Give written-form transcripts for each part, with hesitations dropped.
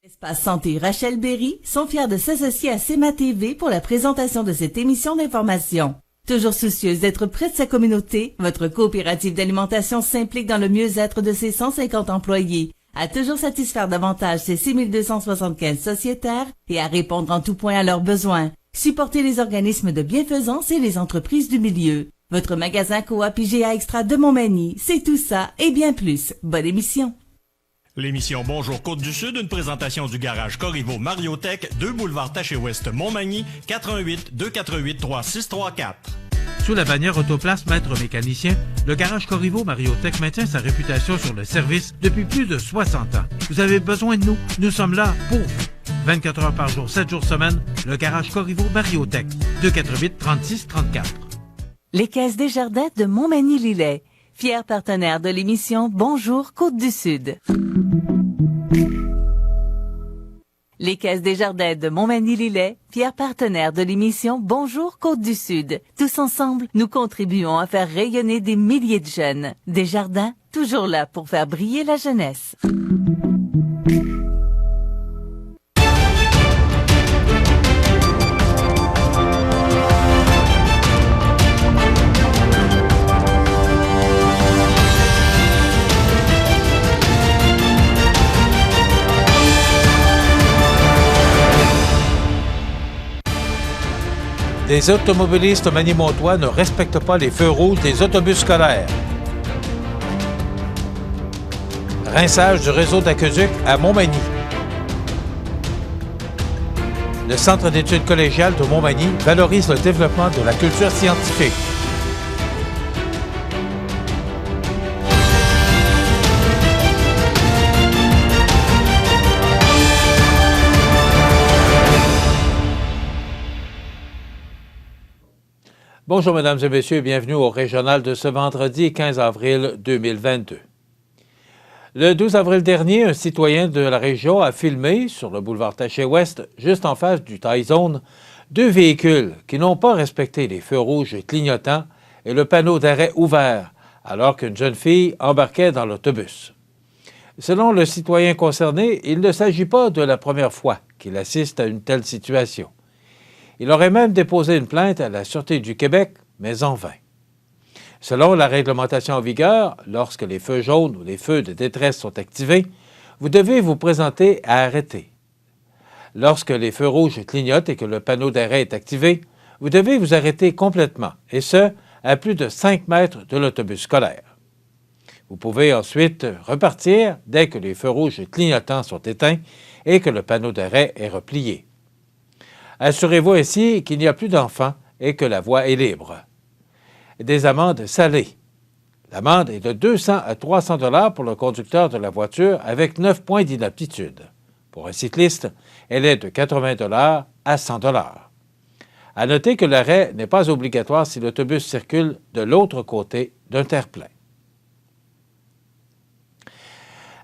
Espace Santé Rachel Berry sont fiers de s'associer à CEMA TV pour la présentation de cette émission d'information. Toujours soucieuse d'être près de sa communauté, votre coopérative d'alimentation s'implique dans le mieux-être de ses 150 employés, à toujours satisfaire davantage ses 6275 sociétaires et à répondre en tout point à leurs besoins. Supportez les organismes de bienfaisance et les entreprises du milieu. Votre magasin Coop IGA Extra de Montmagny, c'est tout ça et bien plus. Bonne émission. L'émission Bonjour Côte-du-Sud, une présentation du garage Corriveau Mariotech, 2 boulevard Taché-Ouest Montmagny, 88 248 3634. Sous la bannière Autoplace Maître Mécanicien, le garage Corriveau Mariotech maintient sa réputation sur le service depuis plus de 60 ans. Vous avez besoin de nous, nous sommes là pour vous. 24 heures par jour, 7 jours semaine, le garage Corriveau Mariotech, 248 36 34. Les Caisses Desjardins de Montmagny-Lillet, fiers partenaires de l'émission Bonjour Côte-du-Sud. Les Caisses Desjardins de Montmagny-Lillet, fiers partenaires de l'émission Bonjour Côte-du-Sud. Tous ensemble, nous contribuons à faire rayonner des milliers de jeunes. Desjardins, toujours là pour faire briller la jeunesse. Des automobilistes magnémontois ne respectent pas les feux rouges des autobus scolaires. Rinçage du réseau d'aqueduc à Montmagny. Le Centre d'études collégiales de Montmagny valorise le développement de la culture scientifique. Bonjour, mesdames et messieurs, bienvenue au Régional de ce vendredi 15 avril 2022. Le 12 avril dernier, un citoyen de la région a filmé, sur le boulevard Taché-Ouest, juste en face du Thai Zone, 2 véhicules qui n'ont pas respecté les feux rouges clignotants et le panneau d'arrêt ouvert, alors qu'une jeune fille embarquait dans l'autobus. Selon le citoyen concerné, il ne s'agit pas de la première fois qu'il assiste à une telle situation. Il aurait même déposé une plainte à la Sûreté du Québec, mais en vain. Selon la réglementation en vigueur, lorsque les feux jaunes ou les feux de détresse sont activés, vous devez vous présenter à arrêter. Lorsque les feux rouges clignotent et que le panneau d'arrêt est activé, vous devez vous arrêter complètement, et ce, à plus de 5 mètres de l'autobus scolaire. Vous pouvez ensuite repartir dès que les feux rouges clignotants sont éteints et que le panneau d'arrêt est replié. Assurez-vous ainsi qu'il n'y a plus d'enfants et que la voie est libre. Des amendes salées. L'amende est de 200 à 300 $ pour le conducteur de la voiture avec 9 points d'inaptitude. Pour un cycliste, elle est de 80 $ à 100 $. À noter que l'arrêt n'est pas obligatoire si l'autobus circule de l'autre côté d'un terre-plein.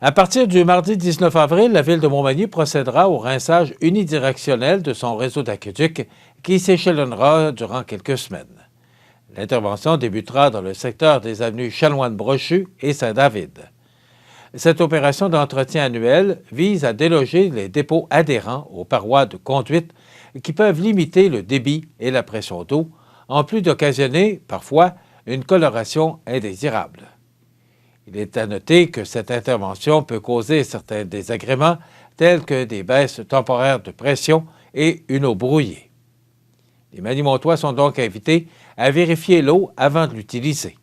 À partir du mardi 19 avril, la Ville de Montmagny procédera au rinçage unidirectionnel de son réseau d'aqueduc qui s'échelonnera durant quelques semaines. L'intervention débutera dans le secteur des avenues Chanoine-Brochu et Saint-David. Cette opération d'entretien annuel vise à déloger les dépôts adhérents aux parois de conduite qui peuvent limiter le débit et la pression d'eau, en plus d'occasionner, parfois, une coloration indésirable. Il est à noter que cette intervention peut causer certains désagréments, tels que des baisses temporaires de pression et une eau brouillée. Les Magnémontois sont donc invités à vérifier l'eau avant de l'utiliser.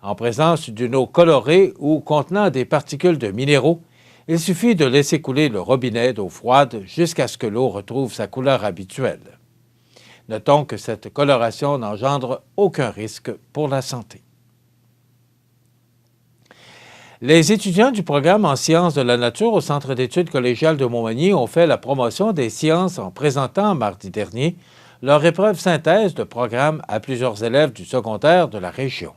En présence d'une eau colorée ou contenant des particules de minéraux, il suffit de laisser couler le robinet d'eau froide jusqu'à ce que l'eau retrouve sa couleur habituelle. Notons que cette coloration n'engendre aucun risque pour la santé. Les étudiants du programme en sciences de la nature au Centre d'études collégiales de Montmagny ont fait la promotion des sciences en présentant mardi dernier leur épreuve synthèse de programme à plusieurs élèves du secondaire de la région.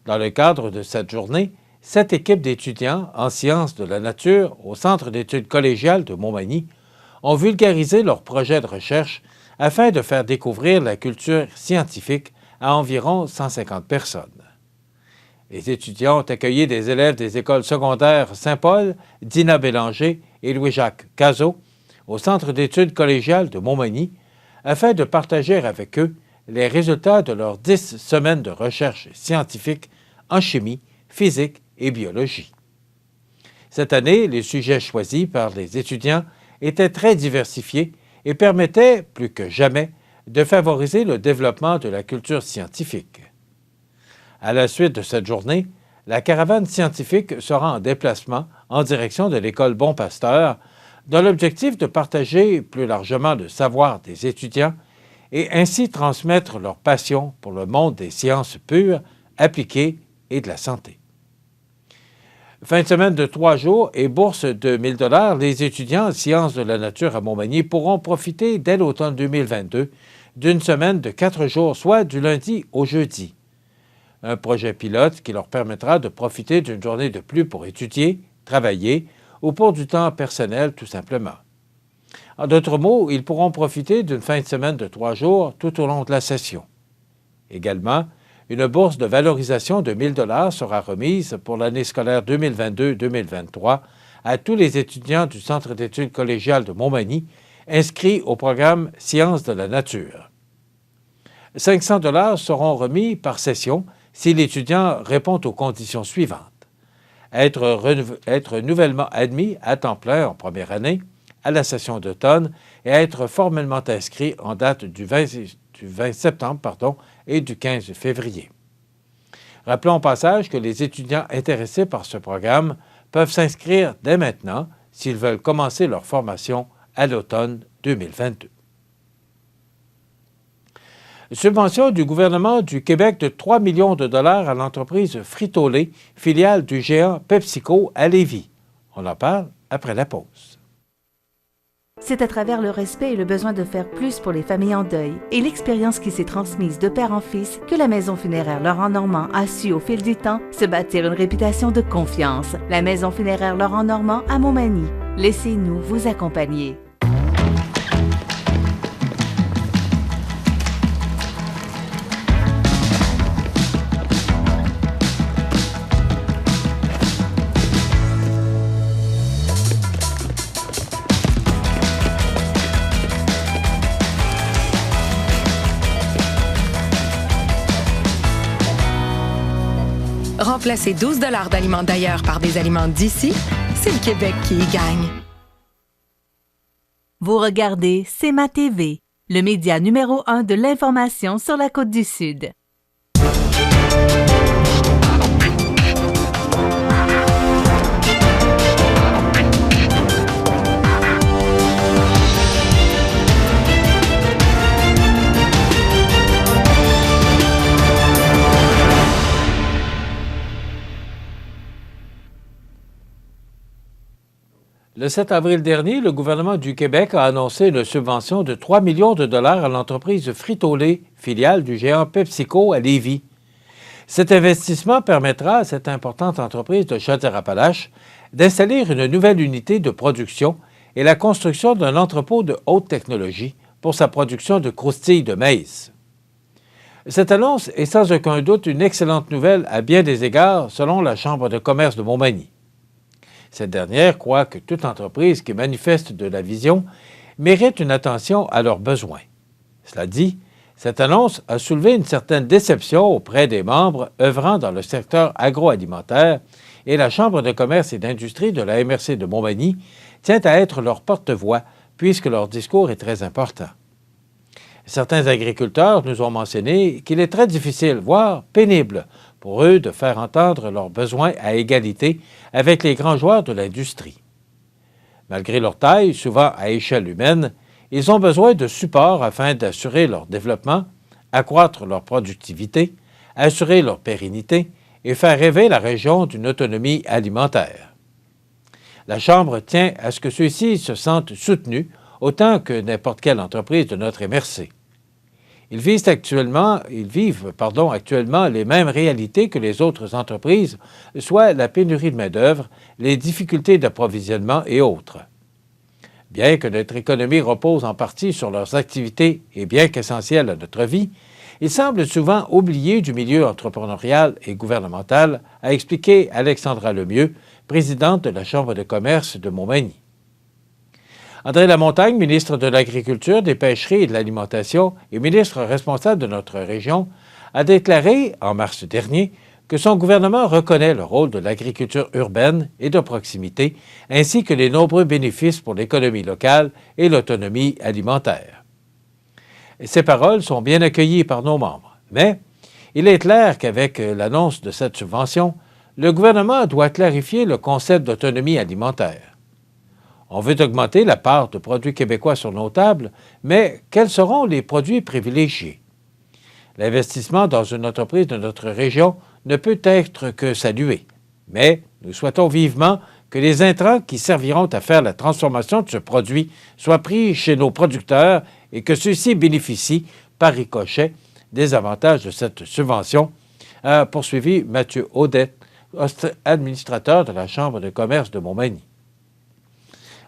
Dans le cadre de cette journée, 7 équipes d'étudiants en sciences de la nature au Centre d'études collégiales de Montmagny ont vulgarisé leur projet de recherche afin de faire découvrir la culture scientifique à environ 150 personnes. Les étudiants ont accueilli des élèves des écoles secondaires Saint-Paul, Dina Bélanger et Louis-Jacques Cazot au Centre d'études collégiales de Montmagny afin de partager avec eux les résultats de leurs 10 semaines de recherche scientifique en chimie, physique et biologie. Cette année, les sujets choisis par les étudiants étaient très diversifiés et permettaient, plus que jamais, de favoriser le développement de la culture scientifique. À la suite de cette journée, la caravane scientifique sera en déplacement en direction de l'école Bon Pasteur dans l'objectif de partager plus largement le savoir des étudiants et ainsi transmettre leur passion pour le monde des sciences pures, appliquées et de la santé. Fin de semaine de 3 jours et bourse de 1 000 $, les étudiants en sciences de la nature à Montmagny pourront profiter dès l'automne 2022 d'une semaine de 4 jours, soit du lundi au jeudi. Un projet pilote qui leur permettra de profiter d'une journée de plus pour étudier, travailler ou pour du temps personnel tout simplement. En d'autres mots, ils pourront profiter d'une fin de semaine de 3 jours tout au long de la session. Également, une bourse de valorisation de 1 000 $ sera remise pour l'année scolaire 2022-2023 à tous les étudiants du Centre d'études collégiales de Montmagny inscrits au programme Sciences de la nature. 500 $ seront remis par session si l'étudiant répond aux conditions suivantes. Être nouvellement admis à temps plein en première année, à la session d'automne et être formellement inscrit en date du 20 septembre et du 15 février. Rappelons au passage que les étudiants intéressés par ce programme peuvent s'inscrire dès maintenant s'ils veulent commencer leur formation à l'automne 2022. Subvention du gouvernement du Québec de 3 millions de dollars à l'entreprise Frito-Lay, filiale du géant PepsiCo à Lévis. On en parle après la pause. C'est à travers le respect et le besoin de faire plus pour les familles en deuil et l'expérience qui s'est transmise de père en fils que la Maison funéraire Laurent Normand a su au fil du temps se bâtir une réputation de confiance. La Maison funéraire Laurent Normand à Montmagny. Laissez-nous vous accompagner. Remplacer 12 $ d'aliments d'ailleurs par des aliments d'ici, c'est le Québec qui y gagne. Vous regardez CEMA TV, le média numéro 1 de l'information sur la Côte-du-Sud. Le 7 avril dernier, le gouvernement du Québec a annoncé une subvention de 3 millions de dollars à l'entreprise Frito-Lay, filiale du géant PepsiCo à Lévis. Cet investissement permettra à cette importante entreprise de Chaudière-Appalaches d'installer une nouvelle unité de production et la construction d'un entrepôt de haute technologie pour sa production de croustilles de maïs. Cette annonce est sans aucun doute une excellente nouvelle à bien des égards, selon la Chambre de commerce de Montmagny. Cette dernière croit que toute entreprise qui manifeste de la vision mérite une attention à leurs besoins. Cela dit, cette annonce a soulevé une certaine déception auprès des membres œuvrant dans le secteur agroalimentaire et la Chambre de commerce et d'industrie de la MRC de Montmagny tient à être leur porte-voix puisque leur discours est très important. Certains agriculteurs nous ont mentionné qu'il est très difficile, voire pénible, pour eux de faire entendre leurs besoins à égalité avec les grands joueurs de l'industrie. Malgré leur taille, souvent à échelle humaine, ils ont besoin de support afin d'assurer leur développement, accroître leur productivité, assurer leur pérennité et faire rêver la région d'une autonomie alimentaire. La Chambre tient à ce que ceux-ci se sentent soutenus autant que n'importe quelle entreprise de notre MRC. Ils vivent actuellement les mêmes réalités que les autres entreprises, soit la pénurie de main-d'œuvre, les difficultés d'approvisionnement et autres. Bien que notre économie repose en partie sur leurs activités et bien qu'essentielles à notre vie, Il semble souvent oublié du milieu entrepreneurial et gouvernemental, a expliqué Alexandra Lemieux, présidente de la Chambre de commerce de Montmagny. André Lamontagne, ministre de l'Agriculture, des Pêcheries et de l'Alimentation et ministre responsable de notre région, a déclaré en mars dernier que son gouvernement reconnaît le rôle de l'agriculture urbaine et de proximité, ainsi que les nombreux bénéfices pour l'économie locale et l'autonomie alimentaire. Ces paroles sont bien accueillies par nos membres, mais il est clair qu'avec l'annonce de cette subvention, le gouvernement doit clarifier le concept d'autonomie alimentaire. On veut augmenter la part de produits québécois sur nos tables, mais quels seront les produits privilégiés? L'investissement dans une entreprise de notre région ne peut être que salué, mais nous souhaitons vivement que les intrants qui serviront à faire la transformation de ce produit soient pris chez nos producteurs et que ceux-ci bénéficient, par ricochet, des avantages de cette subvention, a poursuivi Mathieu Audet, administrateur de la Chambre de commerce de Montmagny.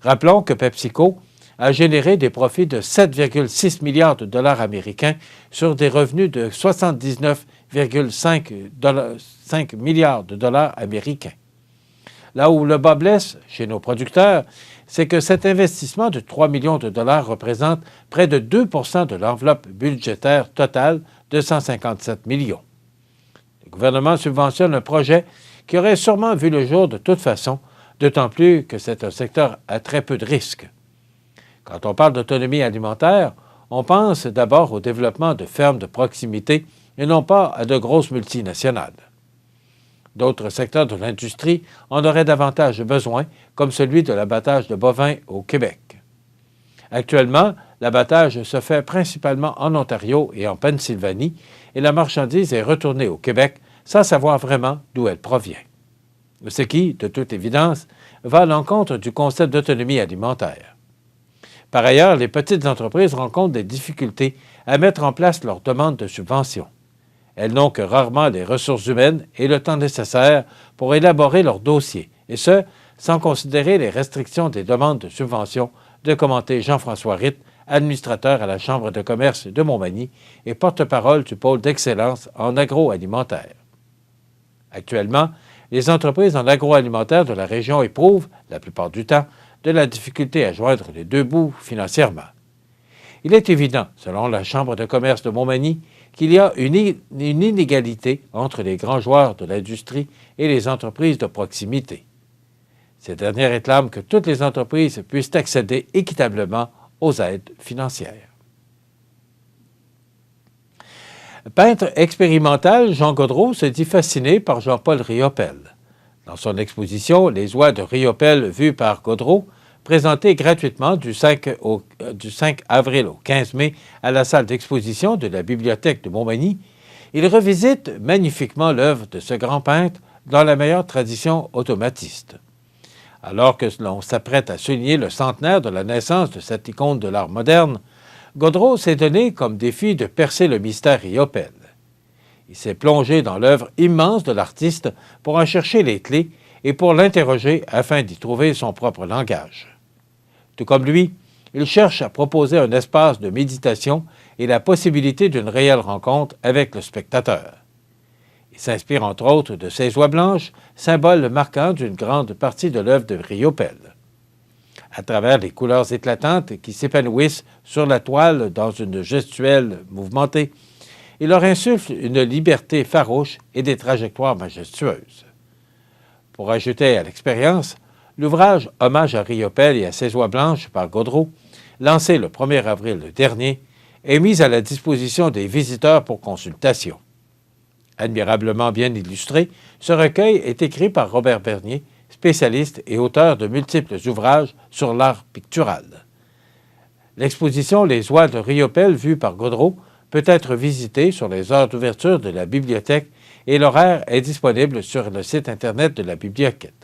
Rappelons que PepsiCo a généré des profits de 7,6 milliards de dollars américains sur des revenus de 79,5 milliards de dollars américains. Là où le bas blesse chez nos producteurs, c'est que cet investissement de 3 millions de dollars représente près de 2 % de l'enveloppe budgétaire totale de 157 millions. Le gouvernement subventionne un projet qui aurait sûrement vu le jour de toute façon, d'autant plus que c'est un secteur à très peu de risques. Quand on parle d'autonomie alimentaire, on pense d'abord au développement de fermes de proximité et non pas à de grosses multinationales. D'autres secteurs de l'industrie en auraient davantage besoin, comme celui de l'abattage de bovins au Québec. Actuellement, l'abattage se fait principalement en Ontario et en Pennsylvanie et la marchandise est retournée au Québec sans savoir vraiment d'où elle provient. Ce qui, de toute évidence, va à l'encontre du concept d'autonomie alimentaire. Par ailleurs, les petites entreprises rencontrent des difficultés à mettre en place leurs demandes de subvention. Elles n'ont que rarement les ressources humaines et le temps nécessaire pour élaborer leur dossier, et ce, sans considérer les restrictions des demandes de subvention, de commenter Jean-François Ritt, administrateur à la Chambre de commerce de Montmagny et porte-parole du pôle d'excellence en agroalimentaire. Actuellement, les entreprises en agroalimentaire de la région éprouvent, la plupart du temps, de la difficulté à joindre les deux bouts financièrement. Il est évident, selon la Chambre de commerce de Montmagny, qu'il y a une inégalité entre les grands joueurs de l'industrie et les entreprises de proximité. Ces dernières réclament que toutes les entreprises puissent accéder équitablement aux aides financières. Peintre expérimental, Jean Gaudreau se dit fasciné par Jean-Paul Riopelle. Dans son exposition « Les oies de Riopelle vues par Gaudreau », présentée gratuitement du 5 avril au 15 mai à la salle d'exposition de la Bibliothèque de Montmagny, il revisite magnifiquement l'œuvre de ce grand peintre dans la meilleure tradition automatiste. Alors que l'on s'apprête à souligner le centenaire de la naissance de cette icône de l'art moderne, Gaudreau s'est donné comme défi de percer le mystère Riopelle. Il s'est plongé dans l'œuvre immense de l'artiste pour en chercher les clés et pour l'interroger afin d'y trouver son propre langage. Tout comme lui, il cherche à proposer un espace de méditation et la possibilité d'une réelle rencontre avec le spectateur. Il s'inspire entre autres de ces oies blanches, symbole marquant d'une grande partie de l'œuvre de Riopelle. À travers les couleurs éclatantes qui s'épanouissent sur la toile dans une gestuelle mouvementée, il leur insuffle une liberté farouche et des trajectoires majestueuses. Pour ajouter à l'expérience, l'ouvrage « Hommage à Riopelle et à ses oies blanches » par Gaudreau, lancé le 1er avril dernier, est mis à la disposition des visiteurs pour consultation. Admirablement bien illustré, ce recueil est écrit par Robert Bernier, spécialiste et auteur de multiples ouvrages sur l'art pictural. L'exposition « Les oies de Riopelle vues par Gaudreau » peut être visitée sur les heures d'ouverture de la bibliothèque et l'horaire est disponible sur le site Internet de la bibliothèque.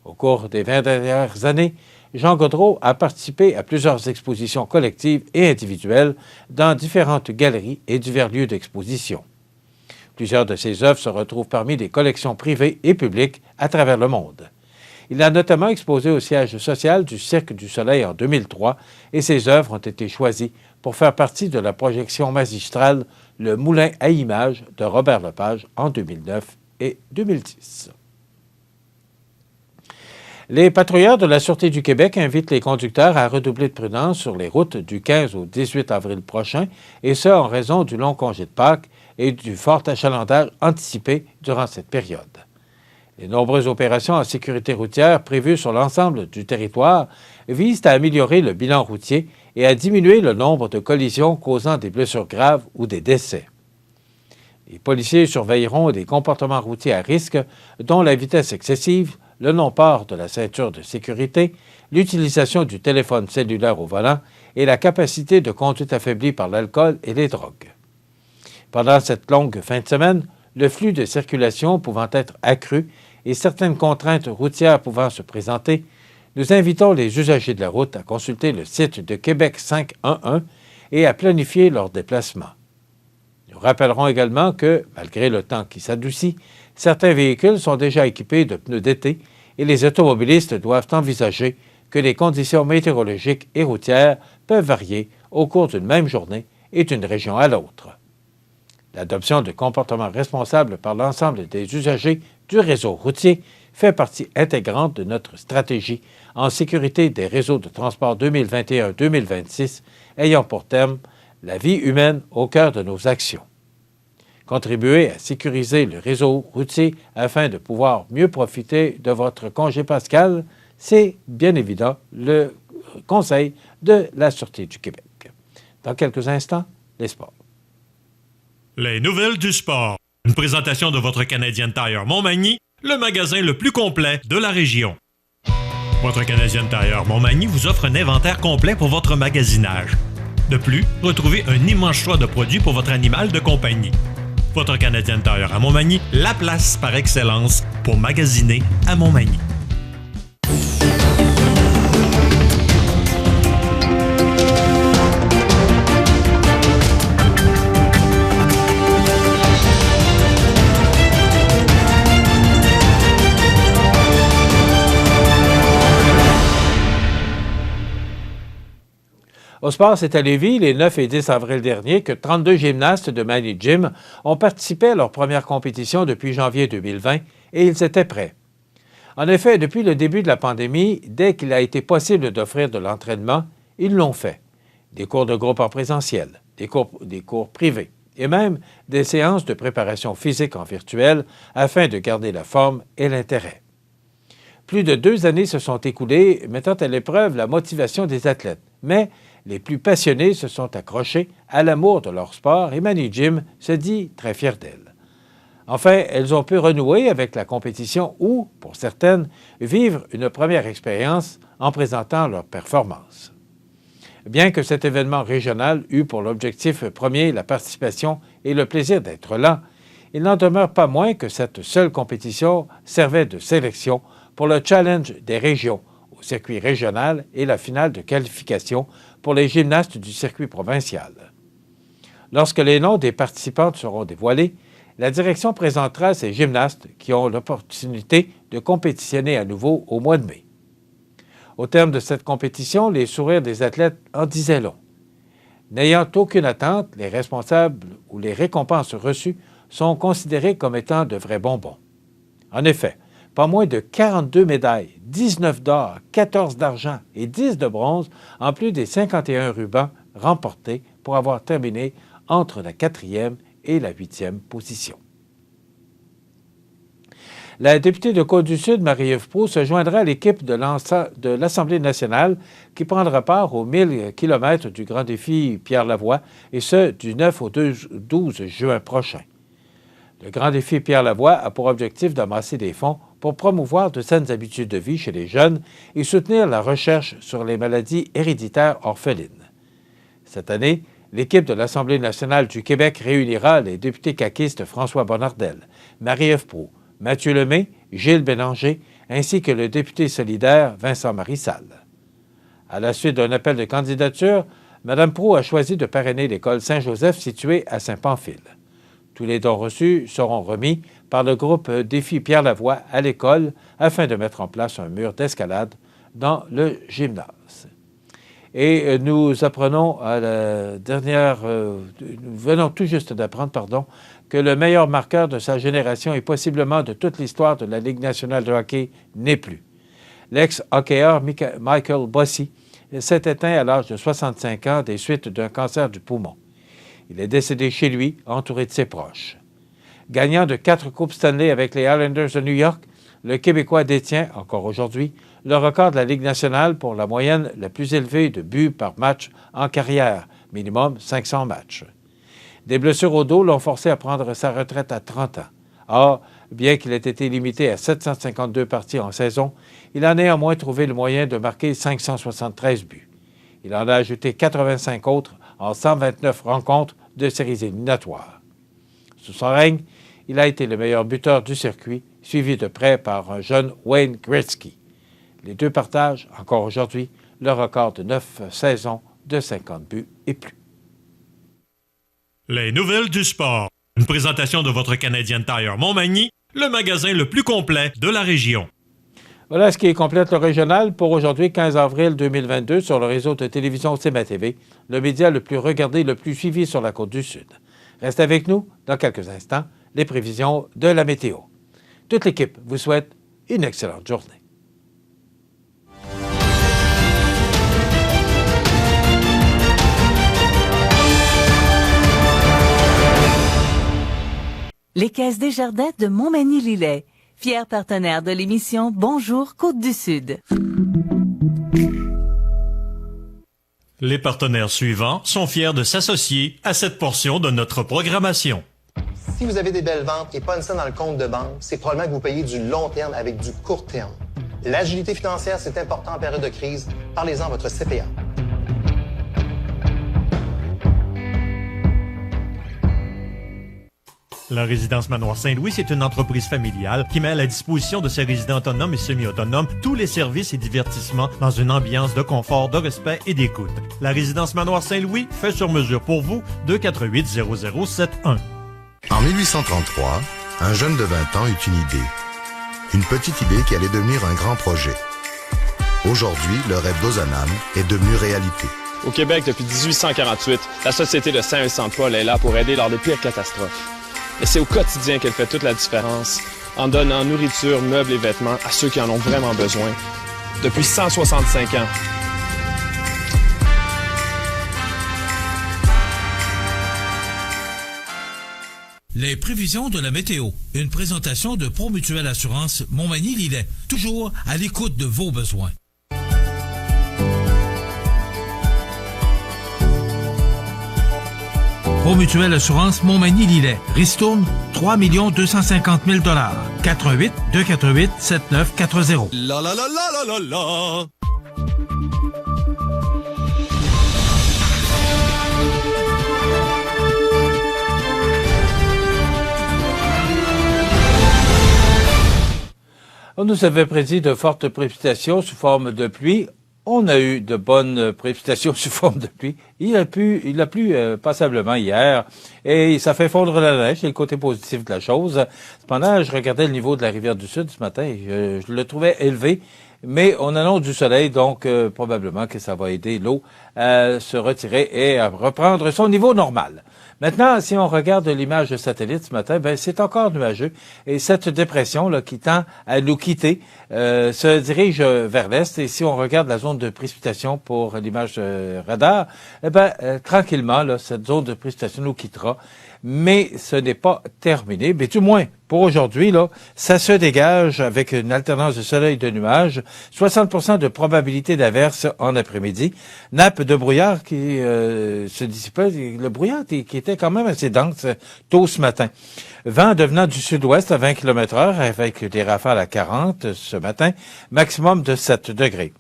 Au cours des 20 dernières années, Jean Gaudreau a participé à plusieurs expositions collectives et individuelles dans différentes galeries et divers lieux d'exposition. Plusieurs de ses œuvres se retrouvent parmi des collections privées et publiques à travers le monde. Il a notamment exposé au siège social du Cirque du Soleil en 2003 et ses œuvres ont été choisies pour faire partie de la projection magistrale Le Moulin à images de Robert Lepage en 2009 et 2010. Les patrouilleurs de la Sûreté du Québec invitent les conducteurs à redoubler de prudence sur les routes du 15 au 18 avril prochain, et ce en raison du long congé de Pâques et du fort achalandage anticipé durant cette période. Les nombreuses opérations en sécurité routière prévues sur l'ensemble du territoire visent à améliorer le bilan routier et à diminuer le nombre de collisions causant des blessures graves ou des décès. Les policiers surveilleront des comportements routiers à risque, dont la vitesse excessive, le non-port de la ceinture de sécurité, l'utilisation du téléphone cellulaire au volant et la capacité de conduite affaiblie par l'alcool et les drogues. Pendant cette longue fin de semaine, le flux de circulation pouvant être accru et certaines contraintes routières pouvant se présenter, nous invitons les usagers de la route à consulter le site de Québec 511 et à planifier leur déplacement. Nous rappellerons également que, malgré le temps qui s'adoucit, certains véhicules sont déjà équipés de pneus d'été et les automobilistes doivent envisager que les conditions météorologiques et routières peuvent varier au cours d'une même journée et d'une région à l'autre. L'adoption de comportements responsables par l'ensemble des usagers du réseau routier fait partie intégrante de notre stratégie en sécurité des réseaux de transport 2021-2026, ayant pour thème la vie humaine au cœur de nos actions. Contribuer à sécuriser le réseau routier afin de pouvoir mieux profiter de votre congé pascal, c'est bien évident le conseil de la Sûreté du Québec. Dans quelques instants, les sports. Les nouvelles du sport. Une présentation de votre Canadian Tire Montmagny, le magasin le plus complet de la région. Votre Canadian Tire Montmagny vous offre un inventaire complet pour votre magasinage. De plus, retrouvez un immense choix de produits pour votre animal de compagnie. Votre Canadian Tire à Montmagny, la place par excellence pour magasiner à Montmagny. Au sport, c'est à Lévis, les 9 et 10 avril dernier, que 32 gymnastes de Mani Gym ont participé à leur première compétition depuis janvier 2020 et ils étaient prêts. En effet, depuis le début de la pandémie, dès qu'il a été possible d'offrir de l'entraînement, ils l'ont fait. Des cours de groupe en présentiel, des cours privés et même des séances de préparation physique en virtuel afin de garder la forme et l'intérêt. Plus de 2 années se sont écoulées, mettant à l'épreuve la motivation des athlètes, mais les plus passionnés se sont accrochés à l'amour de leur sport et Mani Gym se dit très fière d'elles. Enfin, elles ont pu renouer avec la compétition ou, pour certaines, vivre une première expérience en présentant leur performance. Bien que cet événement régional eut pour l'objectif premier la participation et le plaisir d'être là, il n'en demeure pas moins que cette seule compétition servait de sélection pour le challenge des régions au circuit régional et la finale de qualification pour les gymnastes du circuit provincial. Lorsque les noms des participantes seront dévoilés, la direction présentera ces gymnastes qui ont l'opportunité de compétitionner à nouveau au mois de mai. Au terme de cette compétition, les sourires des athlètes en disaient long. N'ayant aucune attente, les responsables ou les récompenses reçues sont considérées comme étant de vrais bonbons. En effet, pas moins de 42 médailles, 19 d'or, 14 d'argent et 10 de bronze, en plus des 51 rubans remportés pour avoir terminé entre la 4e et la 8e position. La députée de Côte-du-Sud, Marie-Ève Proulx, se joindra à l'équipe de l'Assemblée nationale qui prendra part aux 1000 km du Grand Défi Pierre-Lavoie, et ce, du 9 au 12 juin prochain. Le Grand Défi Pierre-Lavoie a pour objectif d'amasser des fonds pour promouvoir de saines habitudes de vie chez les jeunes et soutenir la recherche sur les maladies héréditaires orphelines. Cette année, l'équipe de l'Assemblée nationale du Québec réunira les députés caquistes François Bonnardel, Marie-Ève Proulx, Mathieu Lemay, Gilles Bélanger, ainsi que le député solidaire Vincent Marissal. À la suite d'un appel de candidature, Mme Proulx a choisi de parrainer l'école Saint-Joseph située à Saint-Pamphile. Tous les dons reçus seront remis par le groupe Défi Pierre Lavoie à l'école afin de mettre en place un mur d'escalade dans le gymnase. Et nous apprenons à la dernière, nous venons tout juste d'apprendre, que le meilleur marqueur de sa génération et possiblement de toute l'histoire de la Ligue nationale de hockey n'est plus. L'ex-hockeyeur Michael Bossy s'est éteint à l'âge de 65 ans des suites d'un cancer du poumon. Il est décédé chez lui, entouré de ses proches. Gagnant de 4 Coupes Stanley avec les Islanders de New York, le Québécois détient, encore aujourd'hui, le record de la Ligue nationale pour la moyenne la plus élevée de buts par match en carrière, minimum 500 matchs. Des blessures au dos l'ont forcé à prendre sa retraite à 30 ans. Or, bien qu'il ait été limité à 752 parties en saison, il a néanmoins trouvé le moyen de marquer 573 buts. Il en a ajouté 85 autres en 129 rencontres de séries éliminatoires. Sous son règne, il a été le meilleur buteur du circuit, suivi de près par un jeune Wayne Gretzky. Les deux partagent, encore aujourd'hui, le record de 9 saisons de 50 buts et plus. Les nouvelles du sport. Une présentation de votre Canadian Tire Montmagny, le magasin le plus complet de la région. Voilà ce qui complète le régional pour aujourd'hui, 15 avril 2022, sur le réseau de télévision CMA-TV, le média le plus regardé et le plus suivi sur la Côte-du-Sud. Restez avec nous dans quelques instants, les prévisions de la météo. Toute l'équipe vous souhaite une excellente journée. Les Caisses Desjardins de Montmagny-Lillet, fier partenaire de l'émission Bonjour Côte-du-Sud. Les partenaires suivants sont fiers de s'associer à cette portion de notre programmation. Si vous avez des belles ventes et pas une scène dans le compte de banque, c'est probablement que vous payez du long terme avec du court terme. L'agilité financière, c'est important en période de crise. Parlez-en à votre CPA. La résidence Manoir Saint-Louis, c'est une entreprise familiale qui met à la disposition de ses résidents autonomes et semi-autonomes tous les services et divertissements dans une ambiance de confort, de respect et d'écoute. La résidence Manoir Saint-Louis fait sur mesure pour vous, 248-0071. En 1833, un jeune de 20 ans eut une idée. Une petite idée qui allait devenir un grand projet. Aujourd'hui, le rêve d'Ozanam est devenu réalité. Au Québec, depuis 1848, la Société de Saint-Vincent-de-Paul est là pour aider lors des pires catastrophes. Et c'est au quotidien qu'elle fait toute la différence, en donnant nourriture, meubles et vêtements à ceux qui en ont vraiment besoin. Depuis 165 ans. Les prévisions de la météo. Une présentation de Promutuelle Assurance Montmagny-Lillet. Toujours à l'écoute de vos besoins. Promutuelle Assurance Montmagny-Lillet. Ristourne, 3 250 000 $. 418-248-7940. La la la la la la la. On nous avait prédit de fortes précipitations sous forme de pluie. On a eu de bonnes précipitations sous forme de pluie. Il a plu passablement hier et ça fait fondre la neige. C'est le côté positif de la chose. Cependant, je regardais le niveau de la rivière du Sud ce matin et je le trouvais élevé. Mais on annonce du soleil, donc probablement que ça va aider l'eau à se retirer et à reprendre son niveau normal. Maintenant, si on regarde l'image de satellite ce matin, c'est encore nuageux. Et cette dépression là qui tend à nous quitter se dirige vers l'est. Et si on regarde la zone de précipitation pour l'image radar, tranquillement, là, cette zone de précipitation nous quittera. Mais ce n'est pas terminé. Mais du moins, pour aujourd'hui, là, ça se dégage avec une alternance de soleil et de nuages. 60% de probabilité d'averse en après-midi. Nappe de brouillard qui se dissipait. Le brouillard qui était quand même assez dense tôt ce matin. Vent devenant du sud-ouest à 20 km/h avec des rafales à 40 ce matin. Maximum de 7 degrés.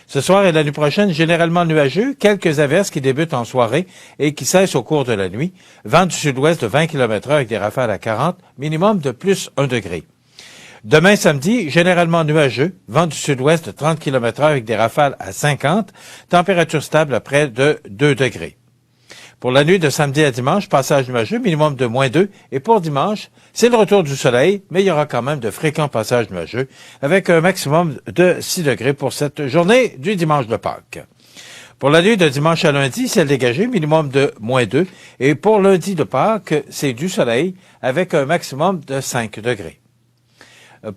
Ce soir et la nuit prochaine, généralement nuageux, quelques averses qui débutent en soirée et qui cessent au cours de la nuit. Vent du sud-ouest de 20 km/h avec des rafales à 40, minimum de plus 1 degré. Demain samedi, généralement nuageux, vent du sud-ouest de 30 km/h avec des rafales à 50, température stable à près de 2 degrés. Pour la nuit de samedi à dimanche, passage nuageux, minimum de -2. Et pour dimanche, c'est le retour du soleil, mais il y aura quand même de fréquents passages nuageux, avec un maximum de 6 degrés pour cette journée du dimanche de Pâques. Pour la nuit de dimanche à lundi, ciel dégagé, minimum de -2. Et pour lundi de Pâques, c'est du soleil, avec un maximum de 5 degrés.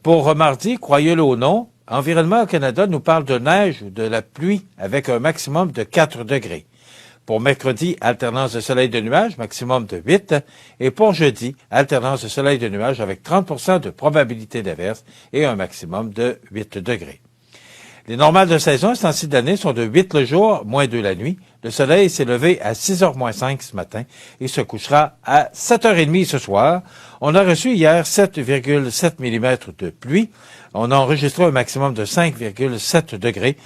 Pour mardi, croyez-le ou non, Environnement Canada nous parle de neige ou de la pluie, avec un maximum de 4 degrés. Pour mercredi, alternance de soleil de nuages, maximum de 8. Et pour jeudi, alternance de soleil de nuages avec 30% de probabilité d'averse et un maximum de 8 degrés. Les normales de saison, ce temps-ci de l'année, sont de 8 le jour, -2 la nuit. Le soleil s'est levé à 6h-5 ce matin et se couchera à 7h30 ce soir. On a reçu hier 7,7 mm de pluie. On a enregistré un maximum de 5,7 degrés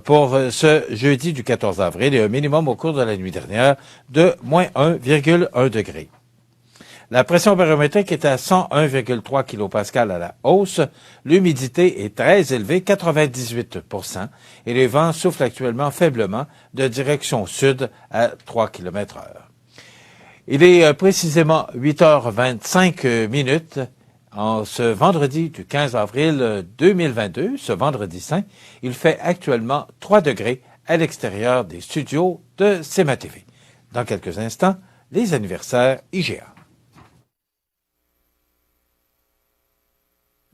pour ce jeudi du 14 avril et un minimum au cours de la nuit dernière de -1,1 degré. La pression barométrique est à 101,3 kPa à la hausse. L'humidité est très élevée, 98%, et les vents soufflent actuellement faiblement de direction sud à 3 km/h. Il est précisément 8h25 en ce vendredi du 15 avril 2022, ce vendredi saint. Il fait actuellement 3 degrés à l'extérieur des studios de CMA-TV. Dans quelques instants, les anniversaires IGA.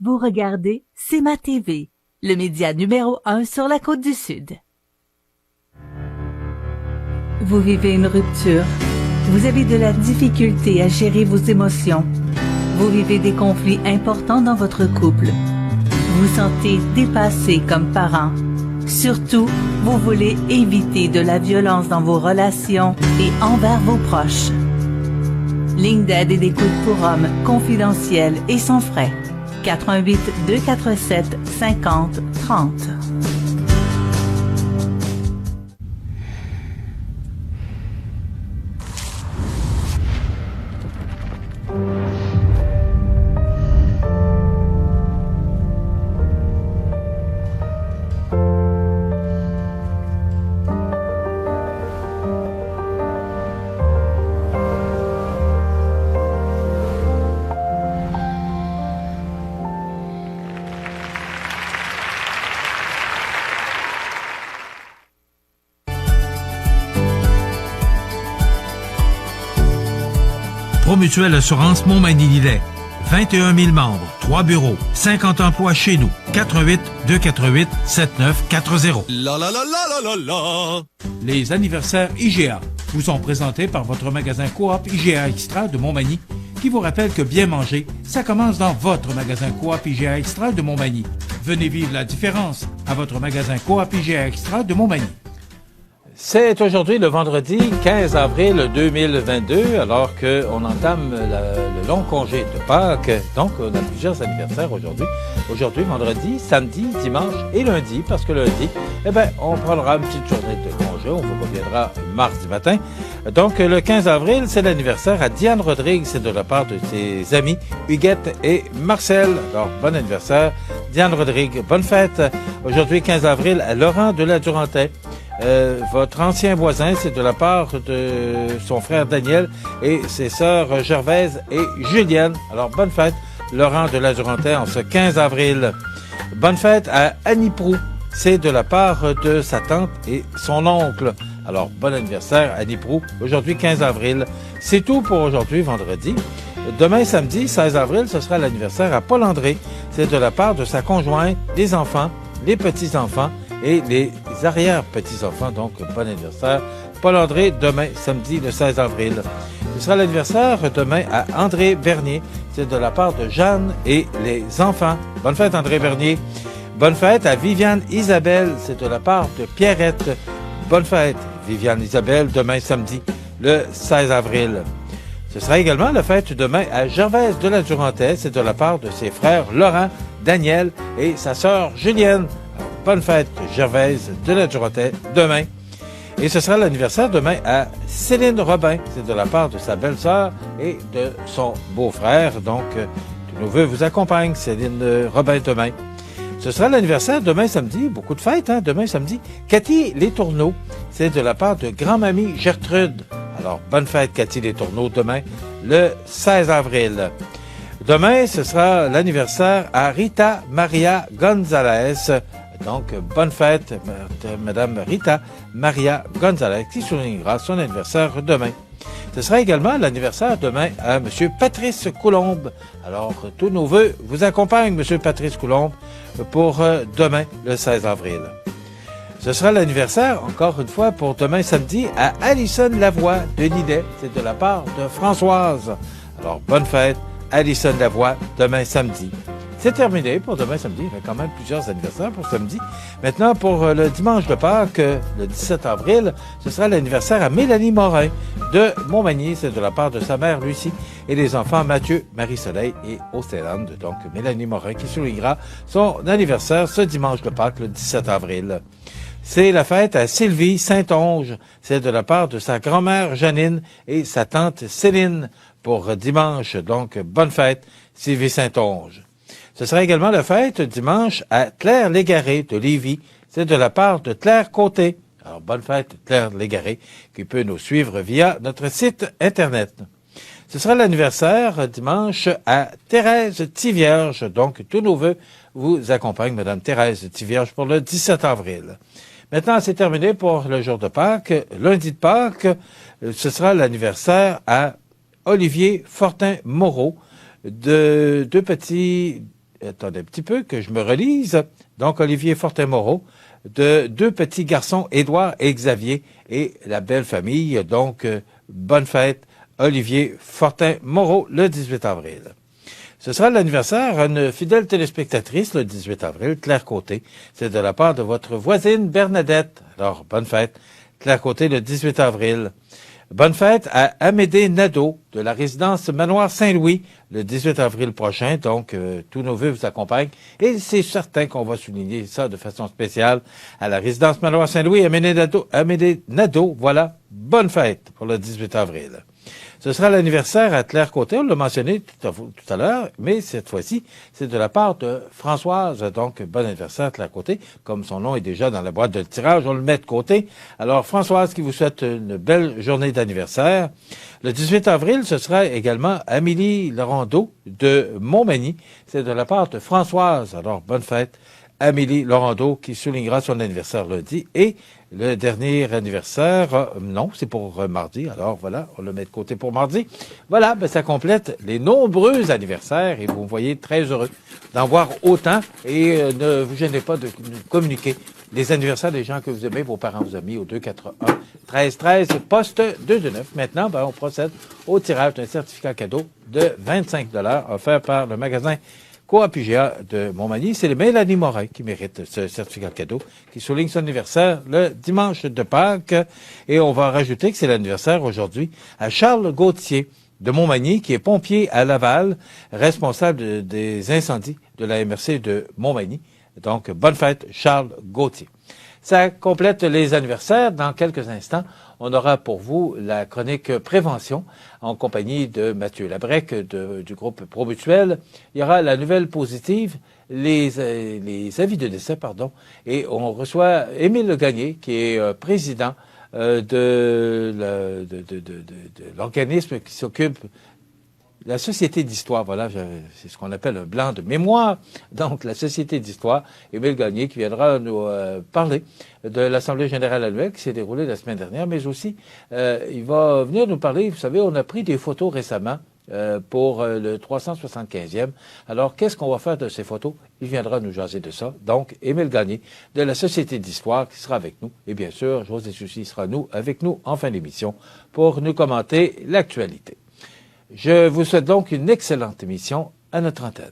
Vous regardez CMA-TV, le média numéro 1 sur la Côte-du-Sud. Vous vivez une rupture. Vous avez de la difficulté à gérer vos émotions. Vous vivez des conflits importants dans votre couple. Vous sentez dépassé comme parent. Surtout, vous voulez éviter de la violence dans vos relations et envers vos proches. Ligne d'aide et d'écoute pour hommes confidentielle et sans frais. 88 247 50 30. Promutuelle Assurance Montmagny-Lillet. 21 000 membres, 3 bureaux, 50 emplois chez nous. 88 248 7940. La la la la la la la. Les anniversaires IGA vous sont présentés par votre magasin Coop IGA Extra de Montmagny, qui vous rappelle que bien manger, ça commence dans votre magasin Coop IGA Extra de Montmagny. Venez vivre la différence à votre magasin Coop IGA Extra de Montmagny. C'est aujourd'hui le vendredi 15 avril 2022, alors qu'on entame le long congé de Pâques. Donc, on a plusieurs anniversaires aujourd'hui. Aujourd'hui, vendredi, samedi, dimanche et lundi, parce que lundi, on prendra une petite journée de congé. On vous reviendra mardi matin. Donc, le 15 avril, c'est l'anniversaire à Diane Rodrigue. C'est de la part de ses amis Huguette et Marcel. Alors, bon anniversaire, Diane Rodrigue. Bonne fête. Aujourd'hui, 15 avril, à Laurent de la Durantaye. Votre ancien voisin, c'est de la part de son frère Daniel et ses sœurs Gervaise et Julienne. Alors, bonne fête, Laurent de la Durantaye, en ce 15 avril. Bonne fête à Annie Proulx. C'est de la part de sa tante et son oncle. Alors, bon anniversaire, Annie Proulx. Aujourd'hui, 15 avril. C'est tout pour aujourd'hui, vendredi. Demain, samedi, 16 avril, ce sera l'anniversaire à Paul André. C'est de la part de sa conjointe, les enfants, les petits-enfants et les arrière-petits-enfants. Donc, bon anniversaire. Paul André, demain, samedi, le 16 avril. Ce sera l'anniversaire demain à André Bernier. C'est de la part de Jeanne et les enfants. Bonne fête, André Bernier. Bonne fête à Viviane Isabelle. C'est de la part de Pierrette. Bonne fête, Viviane Isabelle, demain, samedi, le 16 avril. Ce sera également la fête demain à Gervaise de la Durantaye. C'est de la part de ses frères Laurent, Daniel et sa sœur Julienne. Bonne fête, Gervaise de la Durantaye, demain. Et ce sera l'anniversaire demain à Céline Robin. C'est de la part de sa belle-sœur et de son beau-frère. Donc, tous nos vœux vous accompagnent, Céline Robin, demain. Ce sera l'anniversaire demain samedi. Beaucoup de fêtes, demain samedi. Cathy Les Tourneaux. C'est de la part de grand-mamie Gertrude. Alors, bonne fête, Cathy Les Tourneaux, demain, le 16 avril. Demain, ce sera l'anniversaire à Rita Maria González. Donc, bonne fête, Madame Rita Maria González, qui soulignera son anniversaire demain. Ce sera également l'anniversaire demain à M. Patrice Coulombe. Alors, tous nos vœux vous accompagnent, M. Patrice Coulombe, pour demain, le 16 avril. Ce sera l'anniversaire, encore une fois, pour demain samedi, à Alison Lavoie de Nidet. C'est de la part de Françoise. Alors, bonne fête, Alison Lavoie, demain samedi. C'est terminé pour demain samedi. Il y a quand même plusieurs anniversaires pour samedi. Maintenant, pour le dimanche de Pâques, le 17 avril, ce sera l'anniversaire à Mélanie Morin de Montmagny. C'est de la part de sa mère, Lucie, et les enfants Mathieu, Marie-Soleil et Océane. Donc, Mélanie Morin qui soulignera son anniversaire ce dimanche de Pâques, le 17 avril. C'est la fête à Sylvie Saint-Onge. C'est de la part de sa grand-mère Janine et sa tante Céline pour dimanche. Donc, bonne fête, Sylvie Saint-Onge. Ce sera également la fête dimanche à Claire Légaré de Lévis. C'est de la part de Claire Côté. Alors, bonne fête, Claire Légaré, qui peut nous suivre via notre site Internet. Ce sera l'anniversaire dimanche à Thérèse Tivierge. Donc, tous nos vœux vous accompagnent, Madame Thérèse Tivierge, pour le 17 avril. Maintenant, c'est terminé pour le jour de Pâques. Lundi de Pâques, ce sera l'anniversaire à Olivier Fortin-Moreau de deux petits... Attendez un petit peu que je me relise. Donc, Olivier Fortin-Moreau, de deux petits garçons, Édouard et Xavier, et la belle famille. Donc, bonne fête, Olivier Fortin-Moreau, le 18 avril. Ce sera l'anniversaire à une fidèle téléspectatrice, le 18 avril, Claire Côté. C'est de la part de votre voisine Bernadette. Alors, bonne fête, Claire Côté, le 18 avril. Bonne fête à Amédée Nadeau de la résidence Manoir Saint-Louis le 18 avril prochain. Donc, tous nos vœux vous accompagnent. Et c'est certain qu'on va souligner ça de façon spéciale à la résidence Manoir Saint-Louis. Amédée Nadeau, voilà. Bonne fête pour le 18 avril. Ce sera l'anniversaire à Claire Côté, on l'a mentionné tout à l'heure, mais cette fois-ci, c'est de la part de Françoise. Donc, bon anniversaire à Claire Côté. Comme son nom est déjà dans la boîte de tirage, on le met de côté. Alors, Françoise qui vous souhaite une belle journée d'anniversaire. Le 18 avril, ce sera également Amélie Laurendeau de Montmagny. C'est de la part de Françoise. Alors, bonne fête. Amélie Laurendeau qui soulignera son anniversaire lundi. Et le dernier anniversaire, non, c'est pour mardi. Alors voilà, on le met de côté pour mardi. Voilà, ben, ça complète les nombreux anniversaires et vous me voyez très heureux d'en voir autant. Et ne vous gênez pas de communiquer les anniversaires des gens que vous aimez, vos parents vous ont mis au 281-1313, poste 229. Maintenant, ben, on procède au tirage d'un certificat cadeau de 25 $ offert par le magasin Coop IGA de Montmagny. C'est Mélanie Morin qui mérite ce certificat cadeau, qui souligne son anniversaire le dimanche de Pâques. Et on va rajouter que c'est l'anniversaire aujourd'hui à Charles Gauthier de Montmagny, qui est pompier à Laval, responsable des incendies de la MRC de Montmagny. Donc, bonne fête, Charles Gauthier. Ça complète les anniversaires. Dans quelques instants, on aura pour vous la chronique prévention en compagnie de Mathieu Labrec du groupe Promutuel. Il y aura la nouvelle positive, les avis de décès, et on reçoit Émile Le Gagné, qui est président de l'organisme qui s'occupe la Société d'histoire, voilà, c'est ce qu'on appelle un blanc de mémoire. Donc, la Société d'histoire, Émile Gagné, qui viendra nous parler de l'Assemblée générale annuelle qui s'est déroulée la semaine dernière, mais aussi, il va venir nous parler, vous savez, on a pris des photos récemment pour le 375e. Alors, qu'est-ce qu'on va faire de ces photos? Il viendra nous jaser de ça. Donc, Émile Gagné, de la Société d'histoire, qui sera avec nous. Et bien sûr, José Soucy sera avec nous en fin d'émission pour nous commenter l'actualité. Je vous souhaite donc une excellente émission à notre antenne.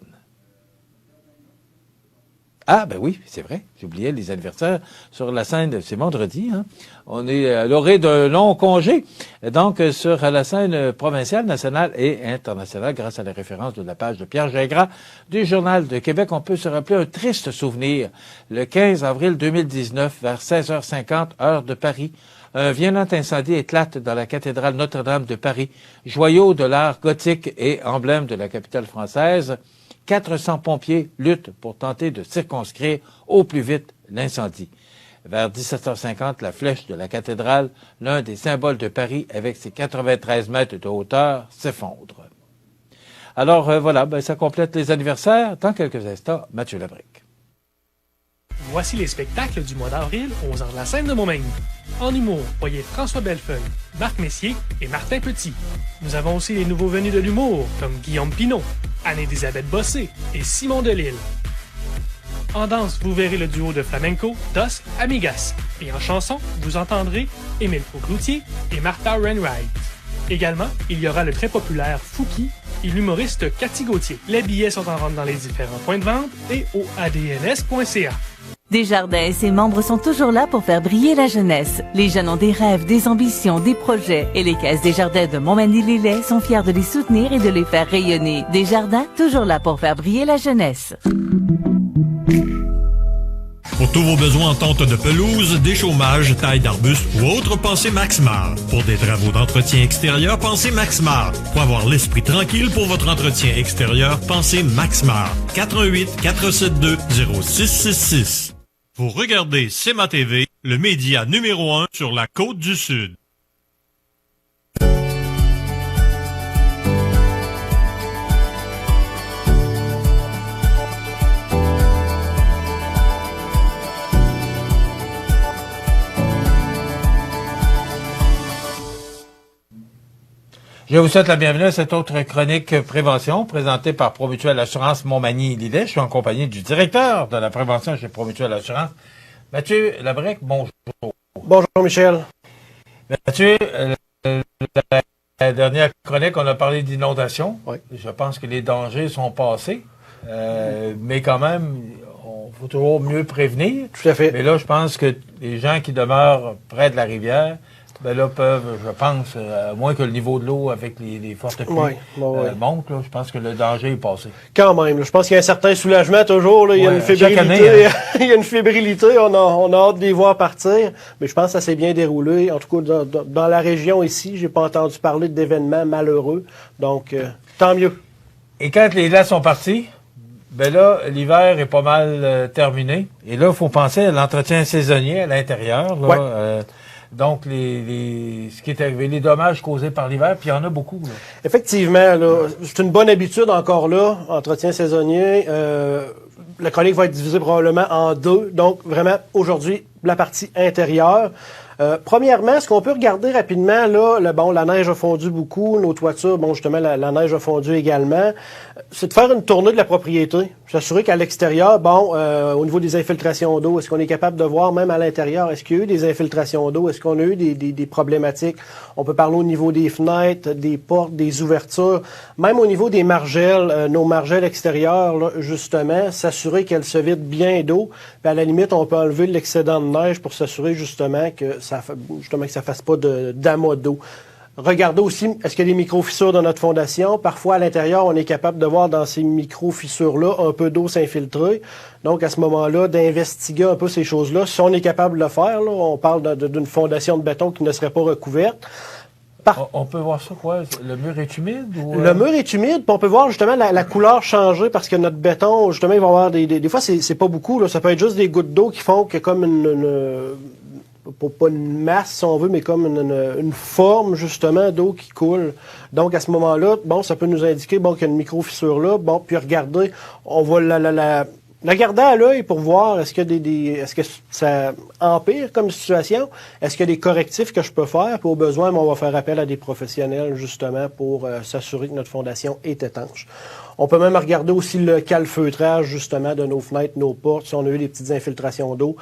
Ah, ben oui, c'est vrai, j'oubliais les anniversaires sur la scène, c'est vendredi, hein. On est à l'orée d'un long congé, donc sur la scène provinciale, nationale et internationale, grâce à la référence de la page de Pierre Gingras du Journal de Québec. On peut se rappeler un triste souvenir. Le 15 avril 2019, vers 16h50, heure de Paris, un violent incendie éclate dans la cathédrale Notre-Dame de Paris, joyau de l'art gothique et emblème de la capitale française. 400 pompiers luttent pour tenter de circonscrire au plus vite l'incendie. Vers 17h50, la flèche de la cathédrale, l'un des symboles de Paris avec ses 93 mètres de hauteur, s'effondre. Alors voilà, ça complète les anniversaires. Dans quelques instants, Mathieu Labrec. Voici les spectacles du mois d'avril aux Arts de la Seine de Montmagny. En humour, voyez François Bellefeuille, Marc Messier et Martin Petit. Nous avons aussi les nouveaux venus de l'humour, comme Guillaume Pinault, Anne-Élisabeth Bossé et Simon Delille. En danse, vous verrez le duo de flamenco, Dos Amigas. Et en chanson, vous entendrez Émile Cloutier et Martha Wainwright. Également, il y aura le très populaire Fouki et l'humoriste Cathy Gauthier. Les billets sont en vente dans les différents points de vente et au adns.ca. Desjardins et ses membres sont toujours là pour faire briller la jeunesse. Les jeunes ont des rêves, des ambitions, des projets. Et les caisses Desjardins de Montmagny-Lillet sont fiers de les soutenir et de les faire rayonner. Desjardins, toujours là pour faire briller la jeunesse. Pour tous vos besoins en tonte de pelouse, déchômage, taille d'arbustes ou autres, pensez Maxmar. Pour des travaux d'entretien extérieur, pensez Maxmar. Pour avoir l'esprit tranquille pour votre entretien extérieur, pensez Maxmar. 418-472-0666. Vous regardez CEMA TV, le média numéro 1 sur la Côte-du-Sud. Je vous souhaite la bienvenue à cette autre chronique prévention présentée par Promutuelle Assurance Montmagny-Lillet. Je suis en compagnie du directeur de la prévention chez Promutuelle Assurance, Mathieu Labrec. Bonjour. Bonjour, Michel. Mathieu, la dernière chronique, on a parlé d'inondation. Oui. Je pense que les dangers sont passés, mais quand même, il faut toujours mieux prévenir. Tout à fait. Mais là, je pense que les gens qui demeurent près de la rivière, là, peuvent, je pense, à moins que le niveau de l'eau avec les fortes pluies monte, là, je pense que le danger est passé. Quand même, là, je pense qu'il y a un certain soulagement toujours. Là, il y a une fébrilité. Année, hein? Il y a une fébrilité. On a hâte de les voir partir. Mais je pense que ça s'est bien déroulé. En tout cas, dans la région ici, j'ai pas entendu parler d'événements malheureux. Donc, tant mieux. Et quand les glaces sont partis, là, l'hiver est pas mal terminé. Et là, il faut penser à l'entretien saisonnier à l'intérieur. Là, donc, ce qui est arrivé, les dommages causés par l'hiver, puis il y en a beaucoup. Là. Effectivement, là, c'est une bonne habitude encore là, entretien saisonnier. La chronique va être divisée probablement en deux. Donc, vraiment, aujourd'hui, la partie intérieure. Premièrement, ce qu'on peut regarder rapidement, là, la neige a fondu beaucoup, nos toitures, justement, la neige a fondu également. C'est de faire une tournée de la propriété. S'assurer qu'à l'extérieur, au niveau des infiltrations d'eau, est-ce qu'on est capable de voir même à l'intérieur, est-ce qu'il y a eu des infiltrations d'eau, est-ce qu'on a eu des problématiques? On peut parler au niveau des fenêtres, des portes, des ouvertures, même au niveau des margelles, nos margelles extérieures, là, justement, s'assurer qu'elles se vident bien d'eau. Puis à la limite, on peut enlever l'excédent de neige pour s'assurer justement que ça fasse pas d'amas d'eau. Regardez aussi, est-ce qu'il y a des micro-fissures dans notre fondation? Parfois, à l'intérieur, on est capable de voir dans ces micro-fissures-là un peu d'eau s'infiltrer. Donc, à ce moment-là, d'investiguer un peu ces choses-là. Si on est capable de le faire, là, on parle d'une fondation de béton qui ne serait pas recouverte. On peut voir ça, quoi? Le mur est humide? Ou Le mur est humide, puis on peut voir justement la couleur changer parce que notre béton, justement, il va y avoir des fois, c'est pas beaucoup, là. Ça peut être juste des gouttes d'eau qui font que comme pas une masse, si on veut, mais comme une forme, justement, d'eau qui coule. Donc, à ce moment-là, ça peut nous indiquer, qu'il y a une micro-fissure là. Puis regardez, on va la garder à l'œil pour voir est-ce que ça empire comme situation, est-ce qu'il y a des correctifs que je peux faire, puis au besoin, on va faire appel à des professionnels, justement, pour s'assurer que notre fondation est étanche. On peut même regarder aussi le calfeutrage, justement, de nos fenêtres, nos portes, si on a eu des petites infiltrations d'eau.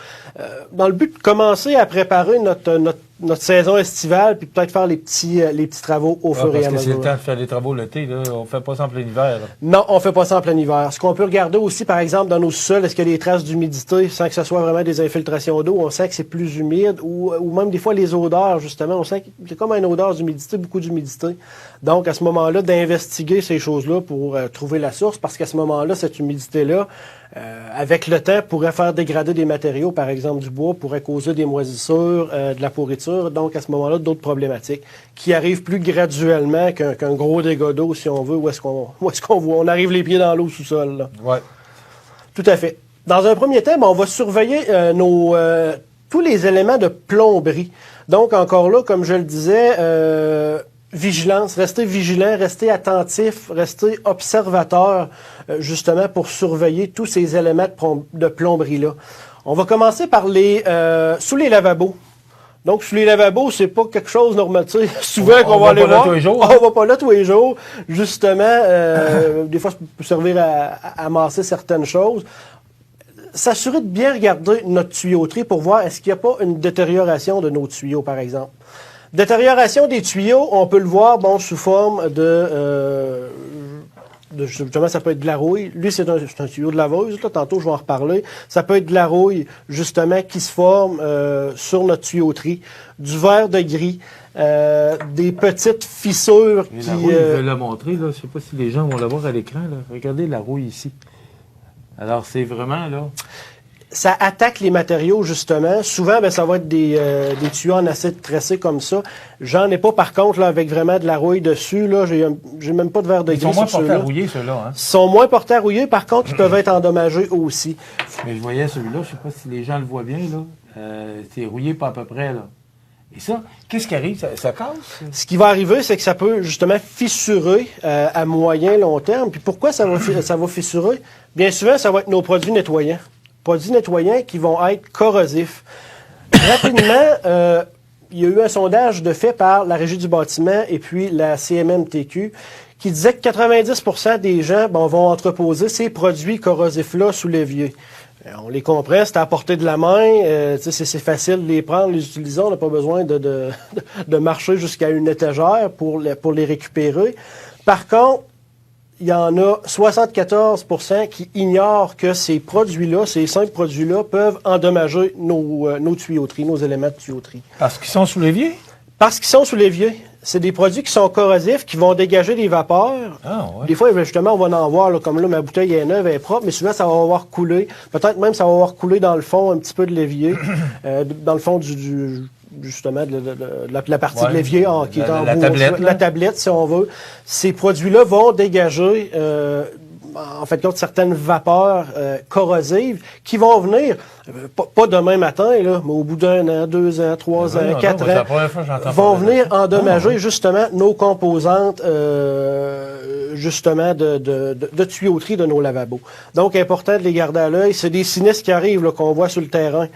Dans le but de commencer à préparer notre saison estivale, puis peut-être faire les petits travaux au fur et à mesure. Parce que c'est le temps de faire des travaux l'été, là. On fait pas ça en plein hiver. Là. Non, on fait pas ça en plein hiver. Ce qu'on peut regarder aussi, par exemple, dans nos sols, est-ce qu'il y a des traces d'humidité, sans que ce soit vraiment des infiltrations d'eau, on sent que c'est plus humide, ou même des fois les odeurs, justement, on sent qu'il y a comme une odeur d'humidité, beaucoup d'humidité. Donc, à ce moment-là, d'investiguer ces choses-là pour trouver la source, parce qu'à ce moment-là, cette humidité-là, avec le temps, pourrait faire dégrader des matériaux, par exemple du bois, pourrait causer des moisissures, de la pourriture, donc à ce moment-là, d'autres problématiques qui arrivent plus graduellement qu'un gros dégât d'eau, si on veut, où est-ce qu'on voit, on arrive les pieds dans l'eau sous-sol. Là. Ouais. Tout à fait. Dans un premier temps, on va surveiller tous les éléments de plomberie. Donc, encore là, comme je le disais, vigilance, restez vigilant, restez attentif, restez observateur, justement, pour surveiller tous ces éléments de plomberie-là. On va commencer par sous les lavabos. Donc, sous les lavabos, c'est pas quelque chose normal. Tu sais, souvent qu'on va aller voir. On va pas là tous les jours. Justement, des fois, ça peut servir à amasser certaines choses. S'assurer de bien regarder notre tuyauterie pour voir est-ce qu'il n'y a pas une détérioration de nos tuyaux, par exemple. Détérioration des tuyaux, on peut le voir, sous forme justement, ça peut être de la rouille. Lui, c'est un tuyau de laveuse. Là, tantôt, je vais en reparler. Ça peut être de la rouille, justement, qui se forme sur notre tuyauterie. Du verre de gris. Des petites fissures qui... La rouille, je vais la montrer. Là. Je ne sais pas si les gens vont la voir à l'écran. Là. Regardez la rouille ici. Alors, c'est vraiment, là... Ça attaque les matériaux, justement. Souvent, ça va être des tuyaux en acide tressé comme ça. J'en ai pas, par contre, là, avec vraiment de la rouille dessus. Là, j'ai même pas de verre de gris. Ils sont moins portés à rouiller, ceux-là. Hein? Ils sont moins portés à rouiller. Par contre, ils peuvent être endommagés aussi. Mais je voyais celui-là, je sais pas si les gens le voient bien, là. C'est rouillé pas à peu près, là. Et ça, qu'est-ce qui arrive? Ça casse? Ce qui va arriver, c'est que ça peut, justement, fissurer à moyen, long terme. Puis pourquoi ça va fissurer? Bien souvent, ça va être nos produits nettoyants. Produits nettoyants qui vont être corrosifs. Rapidement, il y a eu un sondage de fait par la Régie du bâtiment et puis la CMMTQ qui disait que 90% des gens vont entreposer ces produits corrosifs-là sous l'évier. On les comprend, c'est à portée de la main, c'est facile de les prendre, les utiliser, on n'a pas besoin de marcher jusqu'à une étagère pour les récupérer. Par contre, il y en a 74% qui ignorent que ces produits-là, ces 5 produits-là, peuvent endommager nos tuyauteries, nos éléments de tuyauterie. Parce qu'ils sont sous l'évier? Parce qu'ils sont sous l'évier. C'est des produits qui sont corrosifs, qui vont dégager des vapeurs. Ah, ouais. Des fois, justement, on va en voir, là, comme là, ma bouteille est neuve, elle est propre, mais souvent, ça va avoir coulé. Peut-être même, ça va avoir coulé dans le fond, un petit peu de l'évier, dans le fond justement, de la partie de l'évier qui est en bois. La tablette, si on veut. Ces produits-là vont dégager, en fait, certaines vapeurs corrosives qui vont venir, pas demain matin, là, mais au bout d'1 an, 2 ans, 3 ans, 4 ans, vont venir endommager justement nos composantes justement de tuyauterie de nos lavabos. Donc, important de les garder à l'œil. C'est des sinistres qui arrivent, là, qu'on voit sur le terrain.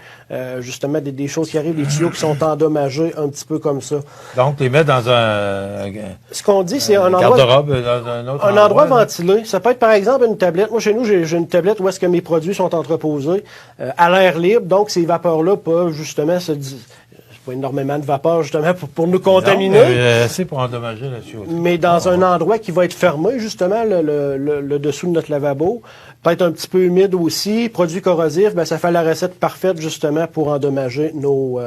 Justement, des choses qui arrivent, des tuyaux qui sont endommagés un petit peu comme ça. Donc, les mettre dans ce qu'on dit, c'est un garde-robe, dans un autre endroit ventilé. Ça peut être, par exemple, une tablette. Moi, chez nous, j'ai une tablette où est-ce que mes produits sont entreposés à l'air libre. Donc, ces vapeurs-là peuvent justement pas énormément de vapeur, justement, pour nous contaminer. Non, assez pour endommager la tuyauterie. Mais dans un endroit qui va être fermé, justement, le dessous de notre lavabo, peut-être un petit peu humide aussi, produit corrosif, ça fait la recette parfaite, justement, pour endommager nos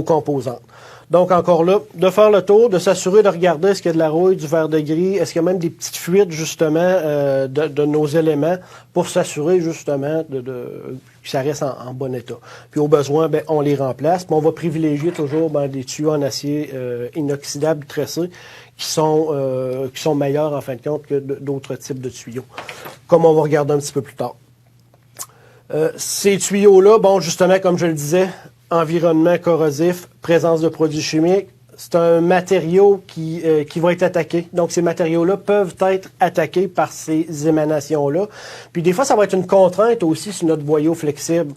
composantes. Donc, encore là, de faire le tour, de s'assurer de regarder est-ce qu'il y a de la rouille, du verre de gris, est-ce qu'il y a même des petites fuites, justement, de nos éléments pour s'assurer, justement, que ça reste en bon état. Puis, au besoin, on les remplace. Mais on va privilégier toujours des tuyaux en acier inoxydable tressé qui sont meilleurs, en fin de compte, que d'autres types de tuyaux, comme on va regarder un petit peu plus tard. Ces tuyaux-là, justement, comme je le disais, environnement corrosif, présence de produits chimiques, c'est un matériau qui va être attaqué. Donc, ces matériaux-là peuvent être attaqués par ces émanations-là. Puis, des fois, ça va être une contrainte aussi sur notre boyau flexible.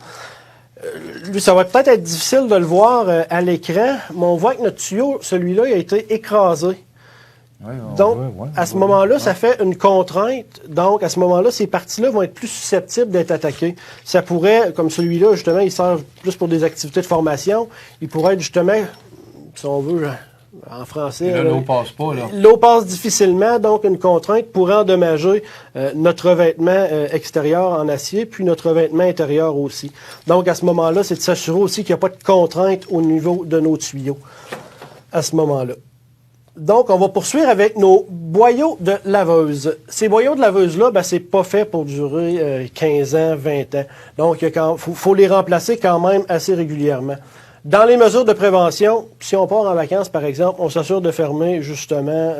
Ça va peut-être être difficile de le voir à l'écran, mais on voit que notre tuyau, celui-là, il a été écrasé. Oui, donc, à ce moment-là, ça fait une contrainte. Donc, à ce moment-là, ces parties-là vont être plus susceptibles d'être attaquées. Ça pourrait, comme celui-là, justement, il sert plus pour des activités de formation. Il pourrait être, justement, si on veut, en français... Et là, l'eau passe pas, là. L'eau passe difficilement, donc une contrainte pourrait endommager notre revêtement extérieur en acier, puis notre revêtement intérieur aussi. Donc, à ce moment-là, c'est de s'assurer aussi qu'il n'y a pas de contrainte au niveau de nos tuyaux à ce moment-là. Donc, on va poursuivre avec nos boyaux de laveuse. Ces boyaux de laveuse-là, c'est pas fait pour durer 15 ans, 20 ans. Donc, faut les remplacer quand même assez régulièrement. Dans les mesures de prévention, si on part en vacances, par exemple, on s'assure de fermer justement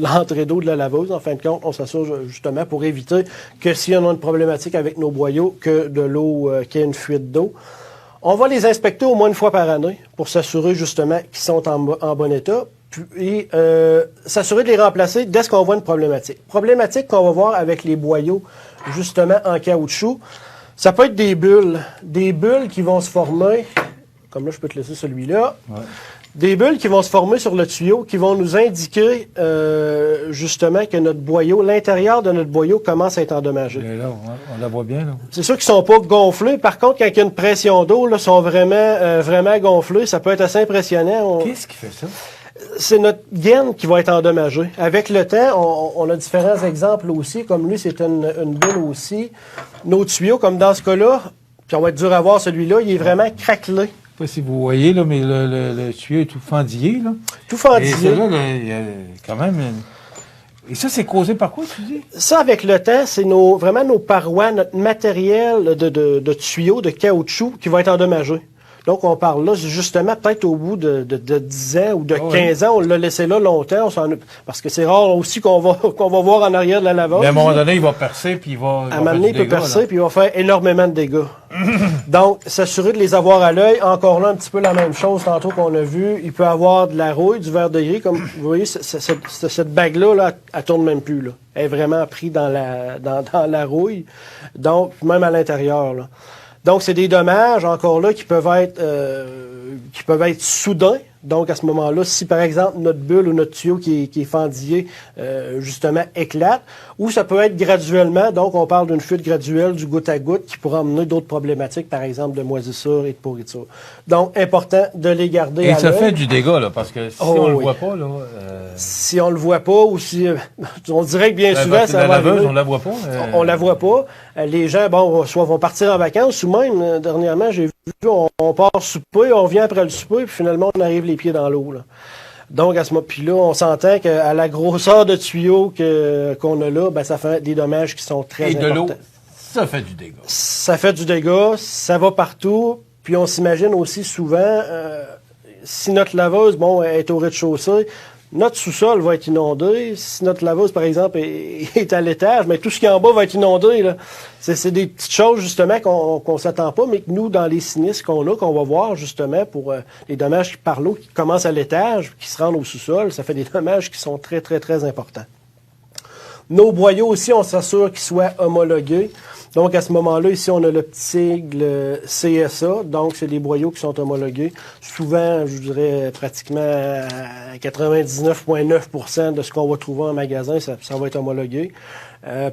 l'entrée d'eau de la laveuse. En fin de compte, on s'assure justement pour éviter que s'il y en a une problématique avec nos boyaux, que de l'eau, qu'il y ait une fuite d'eau. On va les inspecter au moins une fois par année pour s'assurer justement qu'ils sont en bon état. Puis s'assurer de les remplacer dès qu'on voit une problématique. Problématique qu'on va voir avec les boyaux, justement, en caoutchouc. Ça peut être des bulles qui vont se former, comme là, je peux te laisser celui-là. Ouais. Des bulles qui vont se former sur le tuyau, qui vont nous indiquer, justement, que notre boyau, l'intérieur de notre boyau commence à être endommagé. Là, on la voit bien, là. C'est sûr qu'ils sont pas gonflés. Par contre, quand il y a une pression d'eau, là, sont vraiment gonflés. Ça peut être assez impressionnant. Qu'est-ce qui fait ça? C'est notre gaine qui va être endommagée. Avec le temps, on a différents exemples aussi. Comme lui, c'est une bulle aussi. Nos tuyaux, comme dans ce cas-là, puis on va être dur à voir celui-là, il est vraiment craquelé. Je sais pas si vous voyez, là, mais le tuyau est tout fendillé, là. Tout fendillé. Et celui-là, il y a quand même... Et ça, c'est causé par quoi, tu dis? Ça, avec le temps, c'est vraiment nos parois, notre matériel de tuyaux, de caoutchouc qui va être endommagé. Donc, on parle là, justement, peut-être au bout de 10 ans ou de 15 ans, on l'a laissé là longtemps, parce que c'est rare aussi qu'on va voir en arrière de la laveuse. Mais à un moment donné, il va percer, puis il va... À un moment donné, il peut percer, puis il va faire énormément de dégâts. Donc, s'assurer de les avoir à l'œil, encore là, un petit peu la même chose, tantôt qu'on a vu, il peut avoir de la rouille, du verre de gris, comme vous voyez, cette bague-là, là, elle tourne même plus, là. Elle est vraiment prise dans la rouille, donc, même à l'intérieur, là. Donc, c'est des dommages, encore là, qui peuvent être soudains. Donc, à ce moment-là, si, par exemple, notre bulle ou notre tuyau qui est fendillé, justement, éclate, ou ça peut être graduellement, donc on parle d'une fuite graduelle du goutte à goutte qui pourrait emmener d'autres problématiques, par exemple, de moisissure et de pourriture. Donc, important de les garder à l'œil. Et ça fait du dégât, là, parce que si on le voit pas, là... Si on le voit pas, ou si... on dirait que bien souvent, ça va arriver. On la voit pas. On la voit pas. Les gens, soit vont partir en vacances, ou même, dernièrement, j'ai vu, on part souper, on vient après le souper, puis finalement, on arrive les pieds dans l'eau, là. Donc, à ce moment, puis là, on s'entend qu'à la grosseur de tuyau qu'on a là, ben, ça fait des dommages qui sont très importants. Et de l'eau, ça fait du dégât. Ça fait du dégât, ça va partout, puis on s'imagine aussi souvent, si notre laveuse, est au rez-de-chaussée, notre sous-sol va être inondé. Si notre laveuse, par exemple, est à l'étage, mais tout ce qui est en bas va être inondé, là. C'est des petites choses, justement, qu'on s'attend pas, mais que nous, dans les sinistres qu'on va voir, justement, pour les dommages par l'eau qui commencent à l'étage, qui se rendent au sous-sol, ça fait des dommages qui sont très, très, très importants. Nos boyaux aussi, on s'assure qu'ils soient homologués. Donc, à ce moment-là, ici, on a le petit sigle CSA. Donc, c'est des boyaux qui sont homologués. Souvent, je dirais pratiquement à 99,9% de ce qu'on va trouver en magasin, ça va être homologué.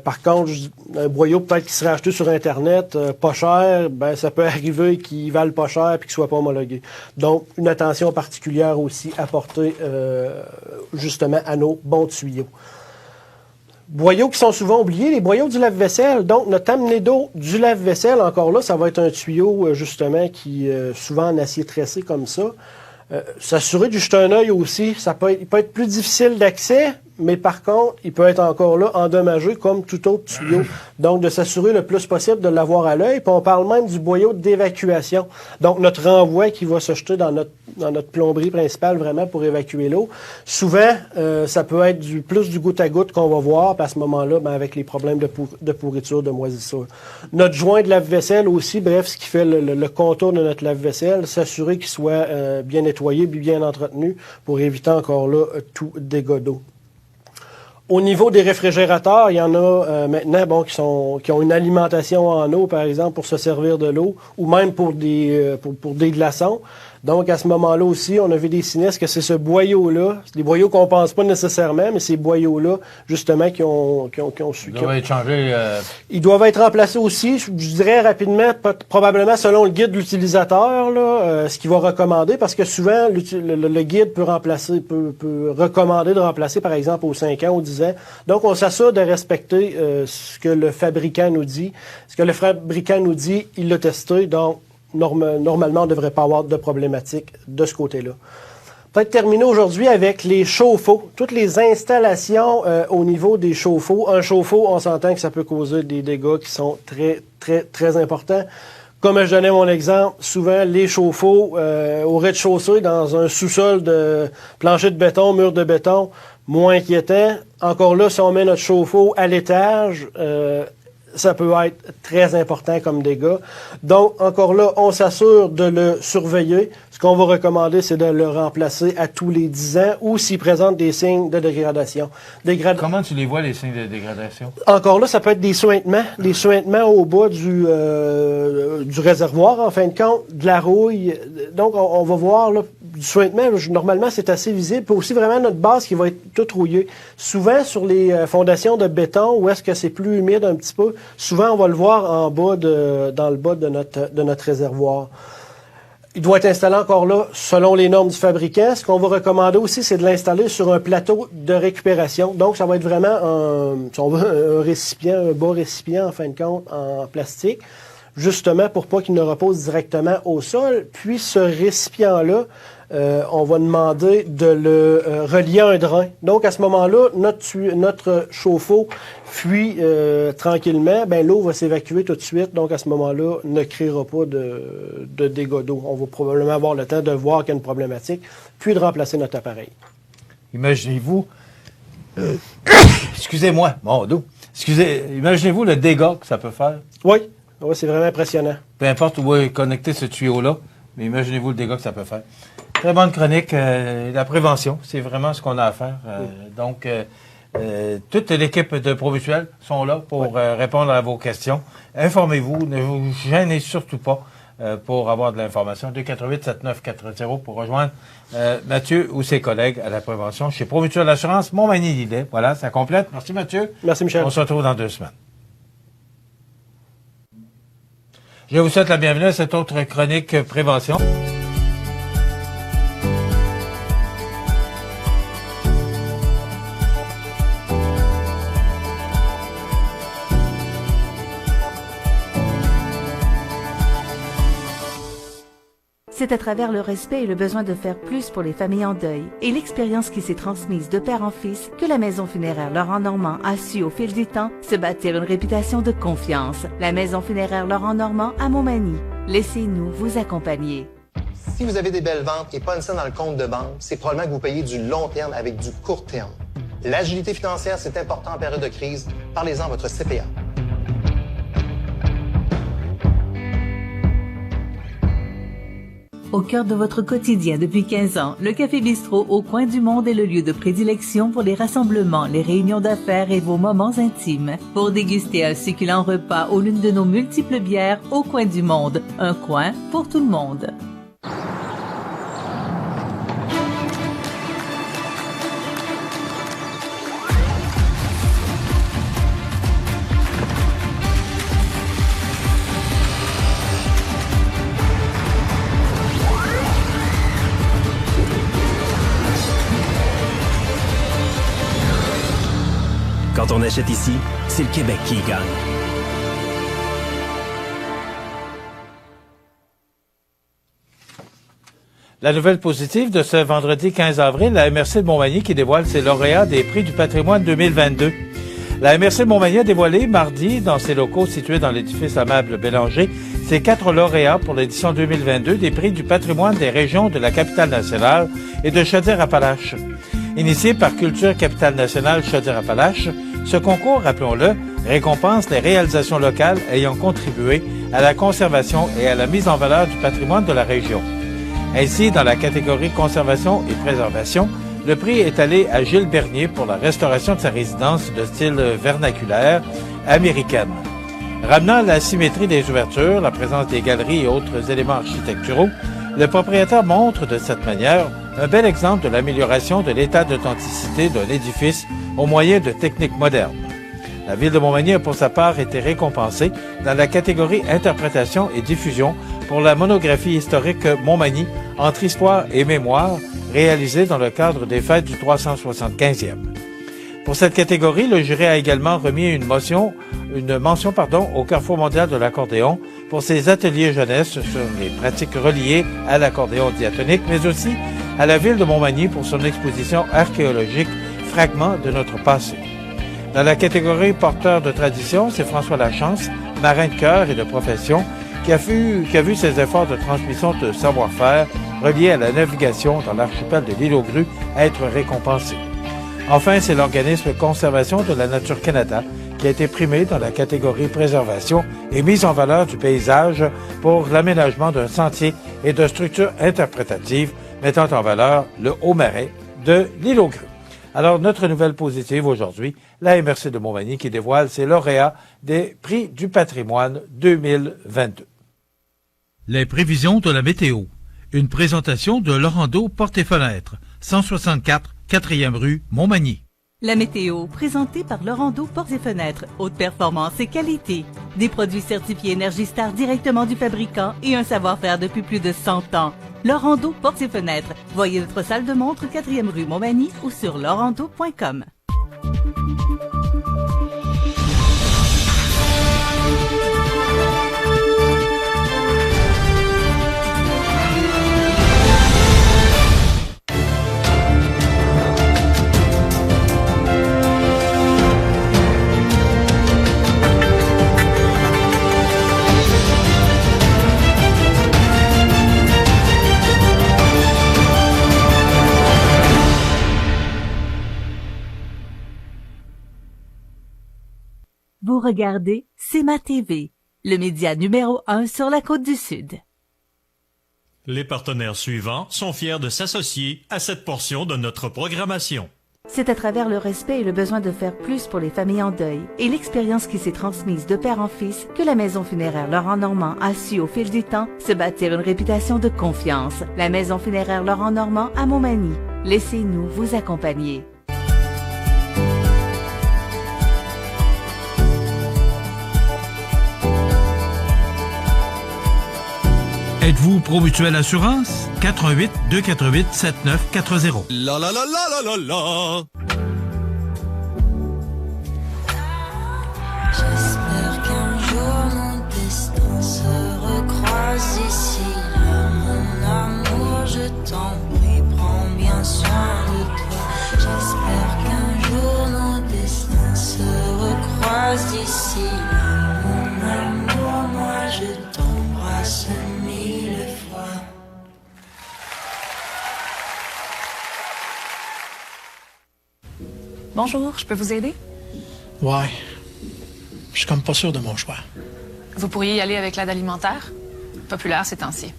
Par contre, un boyau peut-être qui serait acheté sur Internet, pas cher, ben ça peut arriver qu'il vaille pas cher et qu'il soit pas homologué. Donc, une attention particulière aussi à porter justement à nos bons tuyaux. Boyaux qui sont souvent oubliés, les boyaux du lave-vaisselle. Donc, notre amené d'eau du lave-vaisselle, encore là, ça va être un tuyau, justement, qui souvent en acier tressé comme ça. S'assurer de jeter un œil aussi, il peut être plus difficile d'accès, mais par contre, il peut être encore là endommagé comme tout autre tuyau. Donc, de s'assurer le plus possible de l'avoir à l'œil. Puis on parle même du boyau d'évacuation. Donc, notre renvoi qui va se jeter dans notre plomberie principale vraiment pour évacuer l'eau. Souvent, ça peut être plus du goutte à goutte qu'on va voir, puis à ce moment-là, ben, avec les problèmes de pourriture, de moisissure. Notre joint de lave-vaisselle aussi, bref, ce qui fait le contour de notre lave-vaisselle, s'assurer qu'il soit bien nettoyé, bien entretenu pour éviter encore là tout dégât d'eau. Au niveau des réfrigérateurs, il y en a maintenant qui ont une alimentation en eau, par exemple, pour se servir de l'eau, ou même pour des glaçons. Donc, à ce moment-là aussi, on a vu des sinistres que c'est ce boyau-là, c'est des boyaux qu'on pense pas nécessairement, mais ces boyaux-là, justement, qui ont Ils doivent être changés. Ils doivent être remplacés aussi, je dirais rapidement, probablement selon le guide de l'utilisateur, là, ce qu'il va recommander, parce que souvent, le guide peut recommander de remplacer, par exemple, aux 5 ans, aux 10 ans. Donc, on s'assure de respecter ce que le fabricant nous dit. Ce que le fabricant nous dit, il l'a testé, donc normalement, on ne devrait pas avoir de problématique de ce côté-là. Peut-être terminer aujourd'hui avec les chauffe-eau. Toutes les installations au niveau des chauffe-eau. Un chauffe-eau, on s'entend que ça peut causer des dégâts qui sont très, très, très importants. Comme je donnais mon exemple, souvent les chauffe-eau au rez-de-chaussée, dans un sous-sol de plancher de béton, mur de béton, moins inquiétant. Encore là, si on met notre chauffe-eau à l'étage, ça peut être très important comme dégâts. Donc, encore là, on s'assure de le surveiller. Ce qu'on va recommander, c'est de le remplacer à tous les 10 ans ou s'il présente des signes de dégradation. Comment tu les vois, les signes de dégradation? Encore là, ça peut être des suintements au bas du réservoir, en fin de compte, de la rouille. Donc, on va voir là, du suintement. Normalement, c'est assez visible. Puis aussi vraiment notre base qui va être toute rouillée. Souvent, sur les fondations de béton, où est-ce que c'est plus humide un petit peu, souvent, on va le voir en bas dans le bas de notre réservoir. Il doit être installé encore là selon les normes du fabricant. Ce qu'on va recommander aussi, c'est de l'installer sur un plateau de récupération. Donc, ça va être vraiment un récipient, un bas récipient, en fin de compte, en plastique, justement pour pas qu'il ne repose directement au sol. Puis, ce récipient-là, on va demander de le relier à un drain. Donc, à ce moment-là, notre chauffe-eau fuit tranquillement. L'eau va s'évacuer tout de suite. Donc, à ce moment-là, ne créera pas de dégâts d'eau. On va probablement avoir le temps de voir qu'il y a une problématique, puis de remplacer notre appareil. Imaginez-vous... Excusez-moi, mon dos. Imaginez-vous le dégât que ça peut faire. Oui, c'est vraiment impressionnant. Peu importe où est connecté ce tuyau-là, mais imaginez-vous le dégât que ça peut faire. Très bonne chronique. La prévention, c'est vraiment ce qu'on a à faire. Donc, toute l'équipe de ProMutuel sont là pour répondre à vos questions. Informez-vous, ne vous gênez surtout pas pour avoir de l'information. 248-7940 pour rejoindre Mathieu ou ses collègues à la prévention chez ProMutuel Assurance Montmagny-Lillet. Voilà, ça complète. Merci Mathieu. Merci Michel. On se retrouve dans 2 semaines. Je vous souhaite la bienvenue à cette autre chronique prévention. C'est à travers le respect et le besoin de faire plus pour les familles en deuil et l'expérience qui s'est transmise de père en fils que la Maison funéraire Laurent Normand a su au fil du temps se bâtir une réputation de confiance. La Maison funéraire Laurent Normand à Montmagny. Laissez-nous vous accompagner. Si vous avez des belles ventes et pas une scène dans le compte de banque, c'est probablement que vous payez du long terme avec du court terme. L'agilité financière, c'est important en période de crise. Parlez-en à votre CPA. Au cœur de votre quotidien depuis 15 ans, le Café Bistrot au coin du monde est le lieu de prédilection pour les rassemblements, les réunions d'affaires et vos moments intimes. Pour déguster un succulent repas ou l'une de nos multiples bières au coin du monde, un coin pour tout le monde. Quand on achète ici, c'est le Québec qui y gagne. La nouvelle positive de ce vendredi 15 avril, la MRC de Montmagny qui dévoile ses lauréats des prix du patrimoine 2022. La MRC de Montmagny a dévoilé mardi, dans ses locaux situés dans l'édifice Amable Bélanger, ses 4 lauréats pour l'édition 2022 des prix du patrimoine des régions de la Capitale-Nationale et de Chaudière-Appalaches. Initié par Culture Capitale-Nationale Chaudière-Appalaches, ce concours, rappelons-le, récompense les réalisations locales ayant contribué à la conservation et à la mise en valeur du patrimoine de la région. Ainsi, dans la catégorie conservation et préservation, le prix est allé à Gilles Bernier pour la restauration de sa résidence de style vernaculaire américaine. Ramenant la symétrie des ouvertures, la présence des galeries et autres éléments architecturaux, le propriétaire montre de cette manière un bel exemple de l'amélioration de l'état d'authenticité d'un édifice au moyen de techniques modernes. La Ville de Montmagny a pour sa part été récompensée dans la catégorie Interprétation et diffusion pour la monographie historique Montmagny entre histoire et mémoire réalisée dans le cadre des fêtes du 375e. Pour cette catégorie, le jury a également remis une mention au Carrefour mondial de l'accordéon pour ses ateliers jeunesse sur les pratiques reliées à l'accordéon diatonique, mais aussi à la Ville de Montmagny pour son exposition archéologique Fragments de notre passé. Dans la catégorie porteur de tradition, c'est François Lachance, marin de cœur et de profession, qui a vu ses efforts de transmission de savoir-faire reliés à la navigation dans l'archipel de l'île aux Grues être récompensés. Enfin, c'est l'organisme Conservation de la Nature Canada qui qui a été primé dans la catégorie préservation et mise en valeur du paysage pour l'aménagement d'un sentier et de structures interprétatives mettant en valeur le Haut-Marais de l'île aux Grues. Alors, notre nouvelle positive aujourd'hui, la MRC de Montmagny qui dévoile ses lauréats des Prix du patrimoine 2022. Les prévisions de la météo. Une présentation de Laurando Portes et Fenêtres, 164 4e rue Montmagny. La météo, présentée par Laurando Portes et Fenêtres, haute performance et qualité. Des produits certifiés Énergie Star directement du fabricant et un savoir-faire depuis plus de 100 ans. Laurando Portes et Fenêtres. Voyez notre salle de montre 4e rue Montmagny ou sur laurando.com. Vous regardez CEMA TV, le média numéro 1 sur la Côte-du-Sud. Les partenaires suivants sont fiers de s'associer à cette portion de notre programmation. C'est à travers le respect et le besoin de faire plus pour les familles en deuil et l'expérience qui s'est transmise de père en fils que la Maison funéraire Laurent Normand a su au fil du temps se bâtir une réputation de confiance. La Maison funéraire Laurent Normand à Montmagny. Laissez-nous vous accompagner. Êtes-vous Promutuelle Assurance? 88 248 7940. La la la la la la la. J'espère qu'un jour mon destin se recroise ici. Là, mon amour, je t'en prie, prends bien soin de toi. J'espère qu'un jour nos destins se recroisent ici. Là, mon amour, moi je t'embrasse. Bonjour, je peux vous aider? Ouais. Je suis comme pas sûr de mon choix. Vous pourriez y aller avec l'aide alimentaire, populaire ces temps-ci.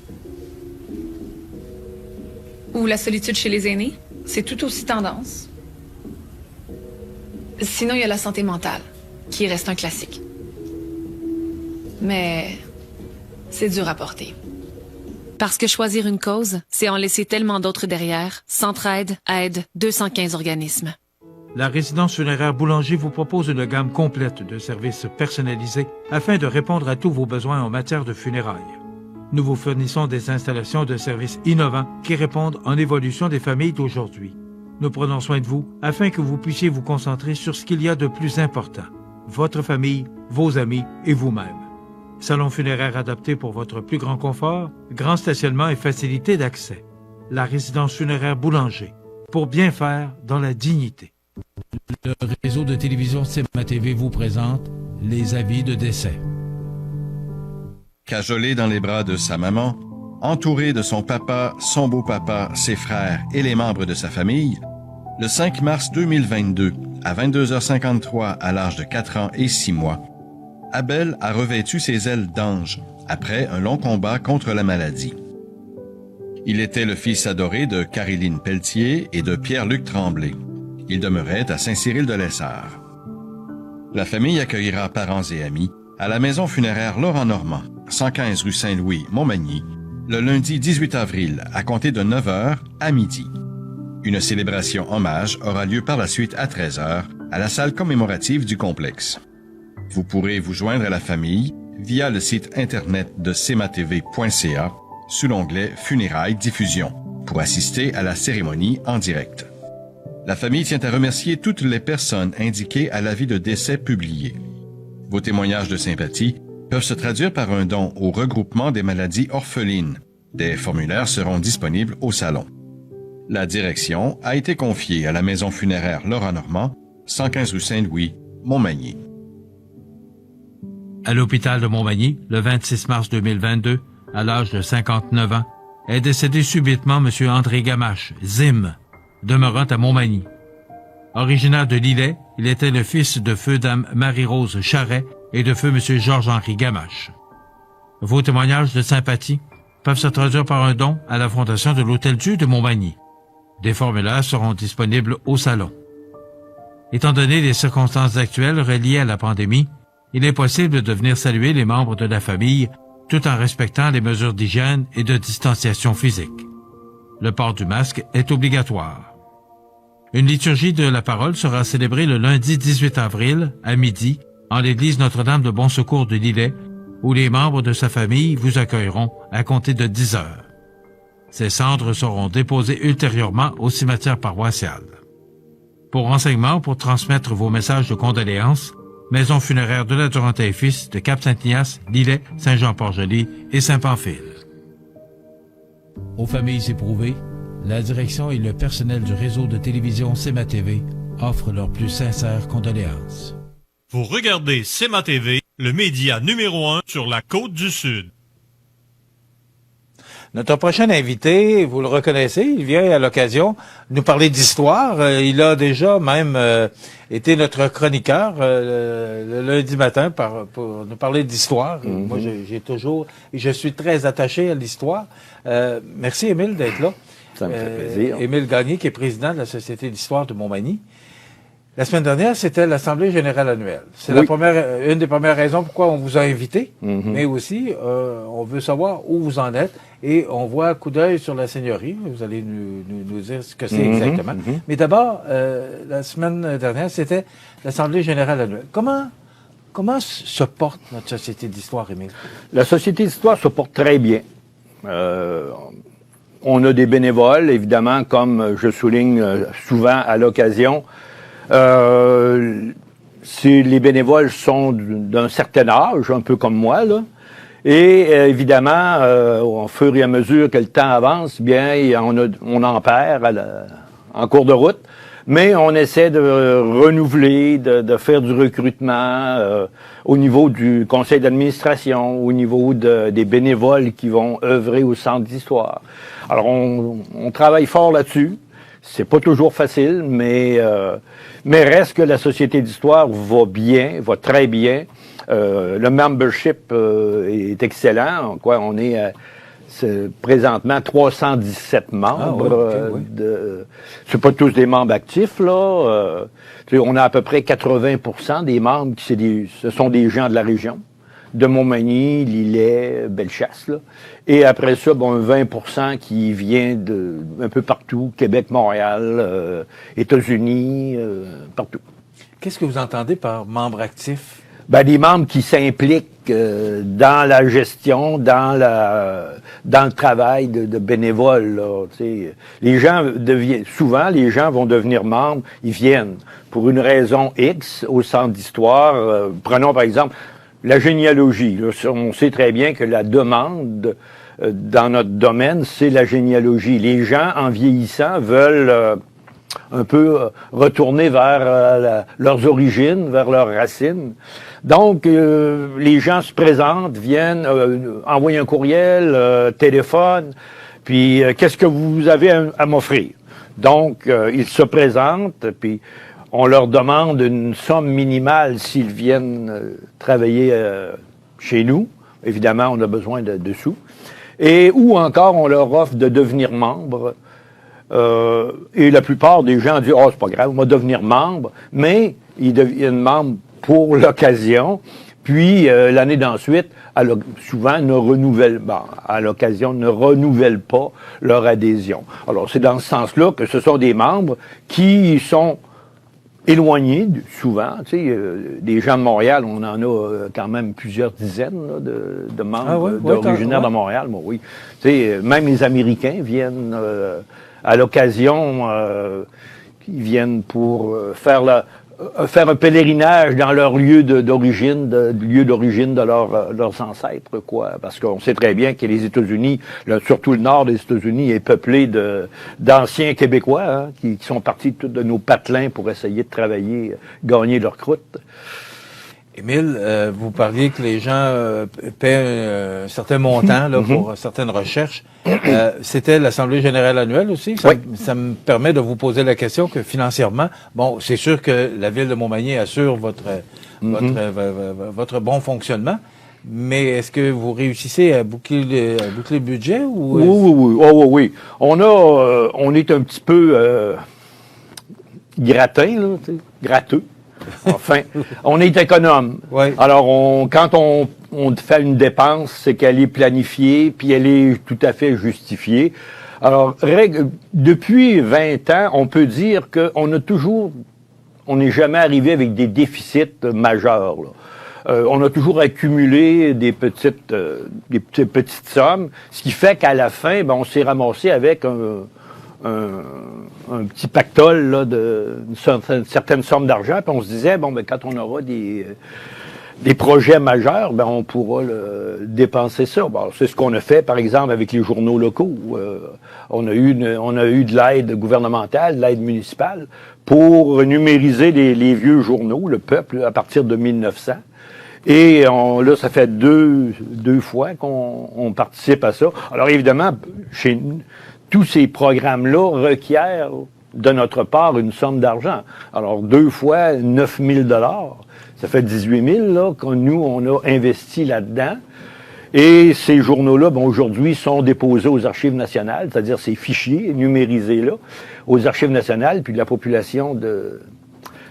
Ou la solitude chez les aînés, c'est tout aussi tendance. Sinon, il y a la santé mentale, qui reste un classique. Mais c'est dur à porter. Parce que choisir une cause, c'est en laisser tellement d'autres derrière. Centraide aide 215 organismes. La résidence funéraire Boulanger vous propose une gamme complète de services personnalisés afin de répondre à tous vos besoins en matière de funérailles. Nous vous fournissons des installations de services innovants qui répondent en évolution des familles d'aujourd'hui. Nous prenons soin de vous afin que vous puissiez vous concentrer sur ce qu'il y a de plus important, votre famille, vos amis et vous-même. Salon funéraire adapté pour votre plus grand confort, grand stationnement et facilité d'accès. La résidence funéraire Boulanger, pour bien faire dans la dignité. Le réseau de télévision CEMA TV vous présente les avis de décès. Cajolé dans les bras de sa maman, entouré de son papa, son beau-papa, ses frères et les membres de sa famille, le 5 mars 2022, à 22h53 à l'âge de 4 ans et 6 mois, Abel a revêtu ses ailes d'ange après un long combat contre la maladie. Il était le fils adoré de Caroline Pelletier et de Pierre-Luc Tremblay. Il demeurait à Saint-Cyril-de-Lessard. La famille accueillera parents et amis à la maison funéraire Laurent Normand, 115 rue Saint-Louis, Montmagny, le lundi 18 avril à compter de 9h à midi. Une célébration hommage aura lieu par la suite à 13h à la salle commémorative du complexe. Vous pourrez vous joindre à la famille via le site internet de cematv.ca sous l'onglet Funérailles Diffusion pour assister à la cérémonie en direct. La famille tient à remercier toutes les personnes indiquées à l'avis de décès publié. Vos témoignages de sympathie peuvent se traduire par un don au regroupement des maladies orphelines. Des formulaires seront disponibles au salon. La direction a été confiée à la maison funéraire Laurent Normand, 115 rue Saint-Louis, Montmagny. À l'hôpital de Montmagny, le 26 mars 2022, à l'âge de 59 ans, est décédé subitement M. André Gamache, Zim, demeurant à Montmagny. Originaire de Lillet, il était le fils de feu Dame Marie-Rose Charret et de feu M. Georges-Henri Gamache. Vos témoignages de sympathie peuvent se traduire par un don à la Fondation de l'Hôtel-Dieu de Montmagny. Des formulaires seront disponibles au salon. Étant donné les circonstances actuelles reliées à la pandémie, il est possible de venir saluer les membres de la famille tout en respectant les mesures d'hygiène et de distanciation physique. Le port du masque est obligatoire. Une liturgie de la parole sera célébrée le lundi 18 avril à midi en l'église Notre-Dame de Bon Secours de Lillet, où les membres de sa famille vous accueilleront à compter de 10 heures. Ces cendres seront déposées ultérieurement au cimetière paroissial. Pour renseignements ou pour transmettre vos messages de condoléances, Maison funéraire de la Durantaye et Fils de Cap-Saint-Ignace, Lillet, Saint-Jean-Port-Joli et Saint-Pamphile. Aux familles éprouvées, la direction et le personnel du réseau de télévision CEMA TV offrent leurs plus sincères condoléances. Vous regardez CEMA TV, le média numéro 1 sur la Côte-du-Sud. Notre prochain invité, vous le reconnaissez, il vient à l'occasion nous parler d'histoire. Il a déjà même été notre chroniqueur le lundi matin pour nous parler d'histoire. Mm-hmm. Moi, je suis très attaché à l'histoire. Merci, Émile, d'être là. Ça me fait plaisir. Émile Gagné, qui est président de la Société d'histoire de Montmagny. La semaine dernière, c'était l'Assemblée générale annuelle. C'est une des premières raisons pourquoi on vous a invité, mais aussi, on veut savoir où vous en êtes et on voit un coup d'œil sur la seigneurie. Vous allez nous dire ce que c'est exactement. Mais d'abord, la semaine dernière, c'était l'Assemblée générale annuelle. Comment se porte notre Société d'histoire, Émile? La Société d'histoire se porte très bien. On a des bénévoles, évidemment, comme je souligne souvent à l'occasion. Les bénévoles sont d'un certain âge, un peu comme moi, là. Et évidemment, au fur et à mesure que le temps avance, bien, on en perd en cours de route. Mais on essaie de renouveler, de faire du recrutement au niveau du conseil d'administration, au niveau des bénévoles qui vont œuvrer au centre d'histoire. Alors, on travaille fort là-dessus. C'est pas toujours facile, mais reste que la Société d'histoire va bien, va très bien. Le membership est excellent. On est présentement 317 membres. C'est pas tous des membres actifs, là. On a à peu près 80% des membres ce sont des gens de la région, de Montmagny, Lillet, Bellechasse, là. Et après ça, 20% qui vient un peu partout, Québec, Montréal, États-Unis, partout. Qu'est-ce que vous entendez par membres actifs? Des membres qui s'impliquent dans la gestion, dans le travail de bénévoles, là. Les gens souvent, les gens vont devenir membres, ils viennent pour une raison X au centre d'histoire. Prenons par exemple la généalogie. Là, on sait très bien que la demande dans notre domaine, c'est la généalogie. Les gens, en vieillissant, veulent un peu retourner vers leurs origines, vers leurs racines. Donc, les gens se présentent, viennent, envoyer un courriel, téléphone, puis qu'est-ce que vous avez à m'offrir? Donc, ils se présentent, puis on leur demande une somme minimale s'ils viennent travailler chez nous. Évidemment, on a besoin de sous. Et ou encore, on leur offre de devenir membre. Et la plupart des gens disent « Oh, c'est pas grave, on va devenir membre », mais ils deviennent membres pour l'occasion. Puis, l'année d'ensuite, souvent, ne renouvellent pas leur adhésion. Alors, c'est dans ce sens-là que ce sont des membres qui sont éloignés, souvent, des gens de Montréal, on en a quand même plusieurs dizaines là, de membres originaires de Montréal. Bon, oui. Même les Américains viennent à l'occasion, ils viennent pour faire un pèlerinage dans leur lieu d'origine, de leurs ancêtres, quoi. Parce qu'on sait très bien que les États-Unis, surtout le nord des États-Unis, est peuplé d'anciens Québécois, hein, qui sont partis de nos patelins pour essayer de travailler, gagner leur croûte. Émile, vous parliez que les gens paient un certain montant là, pour certaines recherches. C'était l'Assemblée générale annuelle aussi? Ça me permet de vous poser la question que financièrement, bon, c'est sûr que la Ville de Montmagny assure votre bon fonctionnement, mais est-ce que vous réussissez à boucler le budget? Ou Oui. On est un petit peu gratteux. Enfin, on est économe. Oui. Alors, quand on fait une dépense, c'est qu'elle est planifiée, puis elle est tout à fait justifiée. Alors, depuis 20 ans, on peut dire qu'on n'est jamais arrivé avec des déficits majeurs, là. On a toujours accumulé des petites sommes, ce qui fait qu'à la fin, on s'est ramassé avec un petit pactole là, une certaine somme d'argent, puis on se disait, quand on aura des projets majeurs, on pourra dépenser ça. Bon, c'est ce qu'on a fait, par exemple, avec les journaux locaux. On a eu de l'aide gouvernementale, de l'aide municipale, pour numériser les vieux journaux, le Peuple, à partir de 1900. Et là, ça fait deux fois qu'on participe à ça. Alors, évidemment, chez nous, tous ces programmes-là requièrent de notre part une somme d'argent. Alors, 2 fois 9 000 $, ça fait 18 000 là, que nous, on a investi là-dedans. Et ces journaux-là, aujourd'hui, sont déposés aux Archives nationales, c'est-à-dire ces fichiers numérisés là, aux Archives nationales, puis la population de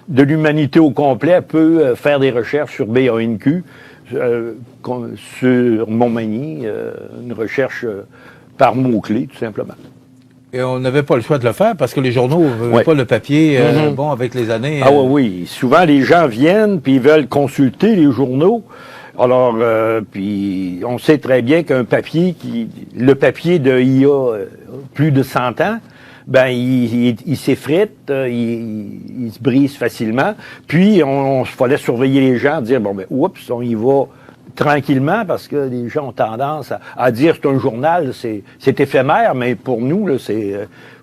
l'humanité au complet peut faire des recherches sur BANQ, sur Montmagny, une recherche par mots-clés, tout simplement. Et on n'avait pas le choix de le faire parce que les journaux n'avaient pas le papier, avec les années. Oui. Souvent, les gens viennent puis ils veulent consulter les journaux. Alors, puis on sait très bien qu'un papier le papier d'il y a plus de 100 ans, il s'effrite, il se brise facilement. Puis, on fallait surveiller les gens, dire, oups, on y va tranquillement, parce que les gens ont tendance à dire c'est un journal, c'est éphémère, mais pour nous,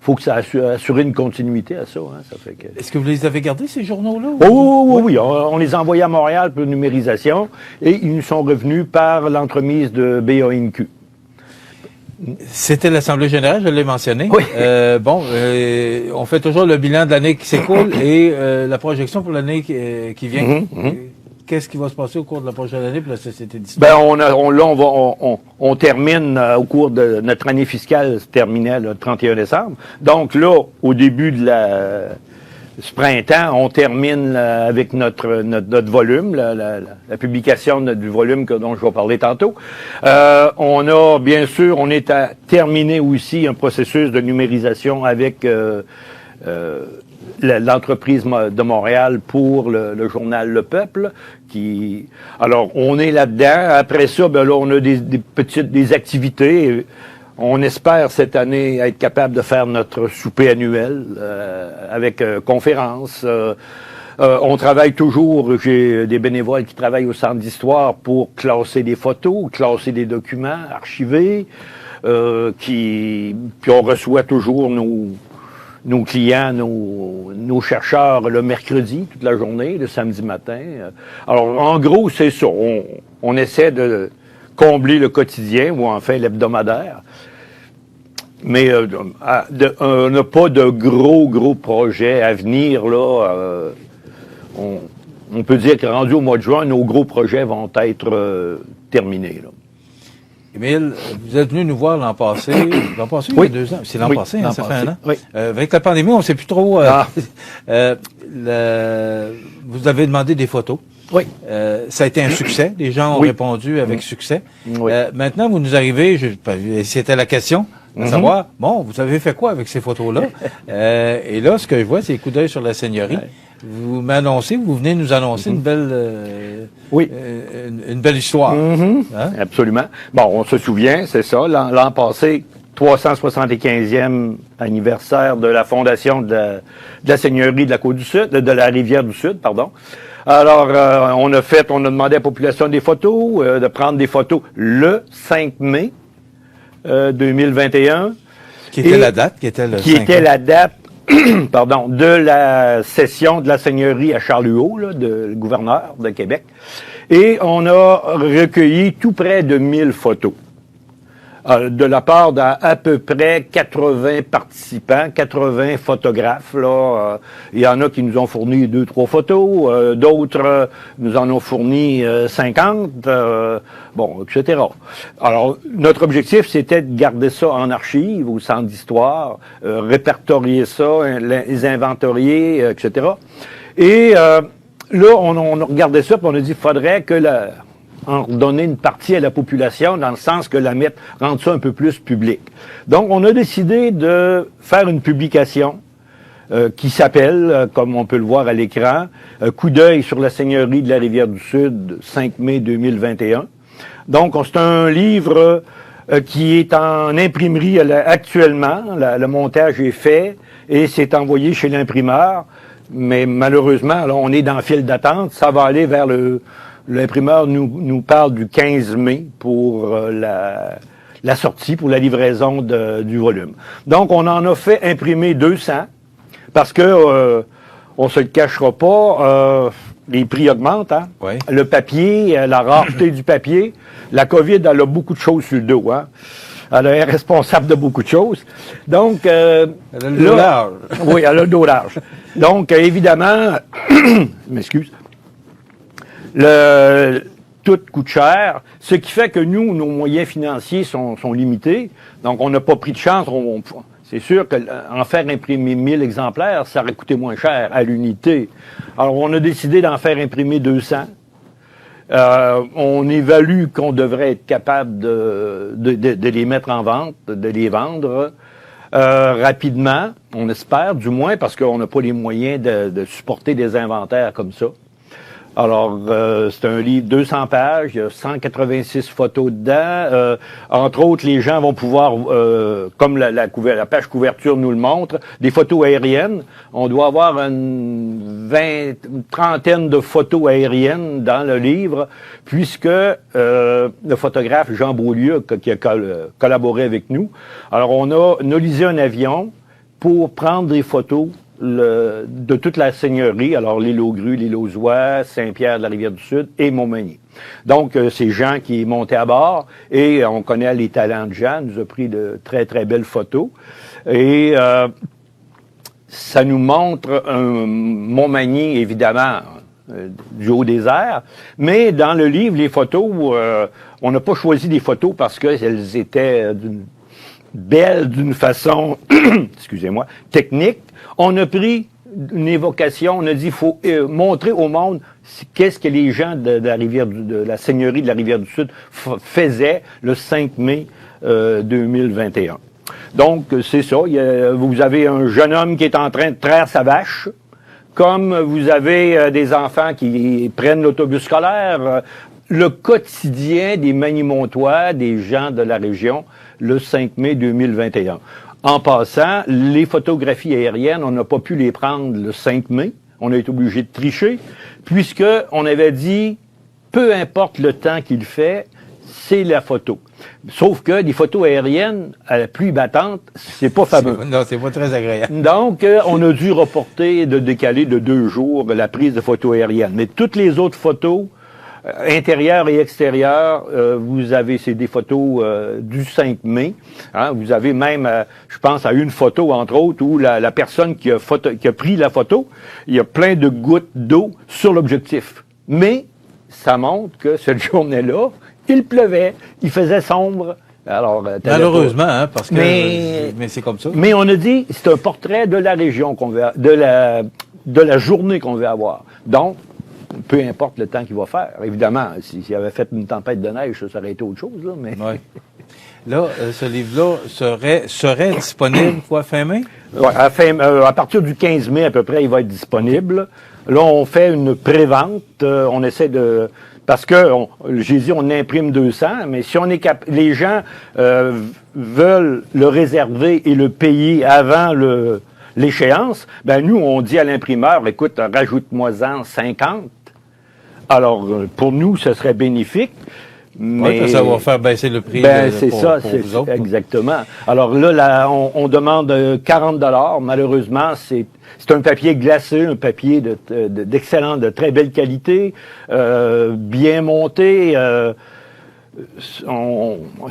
faut que ça assure une continuité à ça. Ça fait que... Est-ce que vous les avez gardés, ces journaux-là? Oui. On les a envoyés à Montréal pour numérisation et ils nous sont revenus par l'entremise de BANQ. C'était l'Assemblée générale, je l'ai mentionné. Oui. On fait toujours le bilan de l'année qui s'écoule et la projection pour l'année qui vient. Qu'est-ce qui va se passer au cours de la prochaine année pour la Société d'histoire? On termine au cours de notre année fiscale, se terminait le 31 décembre. Donc là, au début de ce printemps, on termine avec notre volume, la publication du volume dont je vais parler tantôt. On est à terminer aussi un processus de numérisation avec l'entreprise de Montréal pour le journal Le Peuple. Alors, on est là-dedans. Après ça, on a des activités. On espère cette année être capable de faire notre souper annuel avec conférences. On travaille toujours, j'ai des bénévoles qui travaillent au Centre d'histoire pour classer des photos, classer des documents, archiver. Puis on reçoit toujours nos clients, nos chercheurs le mercredi, toute la journée, le samedi matin. Alors, en gros, c'est ça. On essaie de combler le quotidien, ou enfin l'hebdomadaire. Mais on n'a pas de gros projets à venir, là. On peut dire que rendu au mois de juin, nos gros projets vont être terminés, là. Émile, vous êtes venu nous voir l'an passé. L'an passé, il y a 2 ans. C'est l'an passé, ça fait 1 an. Oui. Avec la pandémie, on ne sait plus trop. Vous avez demandé des photos. Oui. Ça a été un succès. Les gens ont répondu avec succès. Oui. Maintenant, vous nous arrivez, c'était la question, à savoir, vous avez fait quoi avec ces photos-là? Et là, ce que je vois, c'est les coups d'œil sur la seigneurie. Vous venez nous annoncer une belle, une belle histoire. Absolument. Bon, on se souvient, c'est ça, l'an passé, 375e anniversaire de la fondation de la seigneurie de la Côte-du-Sud, de la Rivière-du-Sud, pardon. Alors, on a demandé à la population des photos, de prendre des photos le 5 mai 2021. Qui était la date? Qui était la date pardon, de la cession de la seigneurie à Charles-Huot, là, le gouverneur de Québec. Et on a recueilli tout près de 1000 photos. De la part d'à peu près 80 participants, 80 photographes. Là, il y en a qui nous ont fourni 2-3 photos, d'autres nous en ont fourni 50, bon, etc. Alors, notre objectif, c'était de garder ça en archive, au centre d'histoire, répertorier ça, les inventorier, etc. Et là, on a regardé ça, puis on a dit qu'il faudrait que en redonner une partie à la population, dans le sens que rendre ça un peu plus public. Donc, on a décidé de faire une publication qui s'appelle, comme on peut le voir à l'écran, Coup d'œil sur la seigneurie de la Rivière-du-Sud, 5 mai 2021. Donc, c'est un livre qui est en imprimerie actuellement. Le montage est fait et c'est envoyé chez l'imprimeur. Mais malheureusement, là, on est dans le file d'attente. Ça va aller vers l'imprimeur nous parle du 15 mai pour la sortie, pour la livraison du volume. Donc, on en a fait imprimer 200 parce que on se le cachera pas, les prix augmentent. Hein? Oui. Le papier, la rareté du papier, la COVID, elle a beaucoup de choses sur le dos. Hein? Elle est responsable de beaucoup de choses. Donc, elle a le dos large. Oui, elle a le dos large. Donc, évidemment, je m'excuse, tout coûte cher, ce qui fait que nous, nos moyens financiers sont limités. Donc, on n'a pas pris de chance. C'est sûr qu'en faire imprimer 1000 exemplaires, ça aurait coûté moins cher à l'unité. Alors, on a décidé d'en faire imprimer 200. On évalue qu'on devrait être capable de les mettre en vente, de les vendre rapidement, on espère, du moins, parce qu'on n'a pas les moyens de supporter des inventaires comme ça. Alors, c'est un livre 200 pages, il y a 186 photos dedans. Entre autres, les gens vont pouvoir, comme la page couverture nous le montre, des photos aériennes. On doit avoir une trentaine de photos aériennes dans le livre, puisque le photographe Jean Beaulieu, qui a collaboré avec nous, alors on a nolisé un avion pour prendre des photos de toute la seigneurie, alors l'île aux Grues, l'île aux Oies, Saint-Pierre de la Rivière-du-Sud et Montmagny. Donc, c'est Jean qui est monté à bord et on connaît les talents de Jean, nous a pris de très, très belles photos. Et ça nous montre un Montmagny, évidemment, du haut des airs, mais dans le livre, les photos, on n'a pas choisi des photos parce qu'elles étaient belles d'une façon, excusez-moi, technique. On a pris une évocation, on a dit, il faut montrer au monde qu'est-ce que les gens de la seigneurie de la Rivière-du-Sud faisaient le 5 mai 2021. Donc, c'est ça. Vous avez un jeune homme qui est en train de traire sa vache, comme vous avez des enfants qui prennent l'autobus scolaire, le quotidien des Magny-Montois, des gens de la région, le 5 mai 2021. En passant, les photographies aériennes, on n'a pas pu les prendre le 5 mai. On a été obligé de tricher, puisque on avait dit, peu importe le temps qu'il fait, c'est la photo. Sauf que des photos aériennes à la pluie battante, c'est pas fameux. Non, c'est pas très agréable. Donc, on a dû reporter, décaler de 2 jours la prise de photos aériennes. Mais toutes les autres photos, intérieures et extérieures, vous avez, c'est des photos du 5 mai. Hein, vous avez même, je pense à une photo, entre autres, où la personne qui a pris la photo, il y a plein de gouttes d'eau sur l'objectif. Mais ça montre que cette journée-là, il pleuvait, il faisait sombre. Alors, malheureusement, hein, parce que mais c'est comme ça. Mais on a dit, c'est un portrait de la région qu'on veut, de la journée qu'on veut avoir. Donc, peu importe le temps qu'il va faire. Évidemment, s'il avait fait une tempête de neige, ça aurait été autre chose, là, mais... Ouais. Là, ce livre-là serait disponible, quoi, fin mai? Oui, à partir du 15 mai, à peu près, il va être disponible. Là, on fait une pré-vente. On essaie de... Parce que, j'ai dit, on imprime 200, mais si on est les gens veulent le réserver et le payer avant l'échéance, ben nous, on dit à l'imprimeur, écoute, rajoute-moi-en 50. Alors, pour nous, ce serait bénéfique. Mais, oui, ça va faire baisser le prix c'est pour vous autres. Exactement. Alors là, on demande 40 $. Malheureusement, c'est un papier glacé, un papier d'excellente, de très belle qualité, bien monté.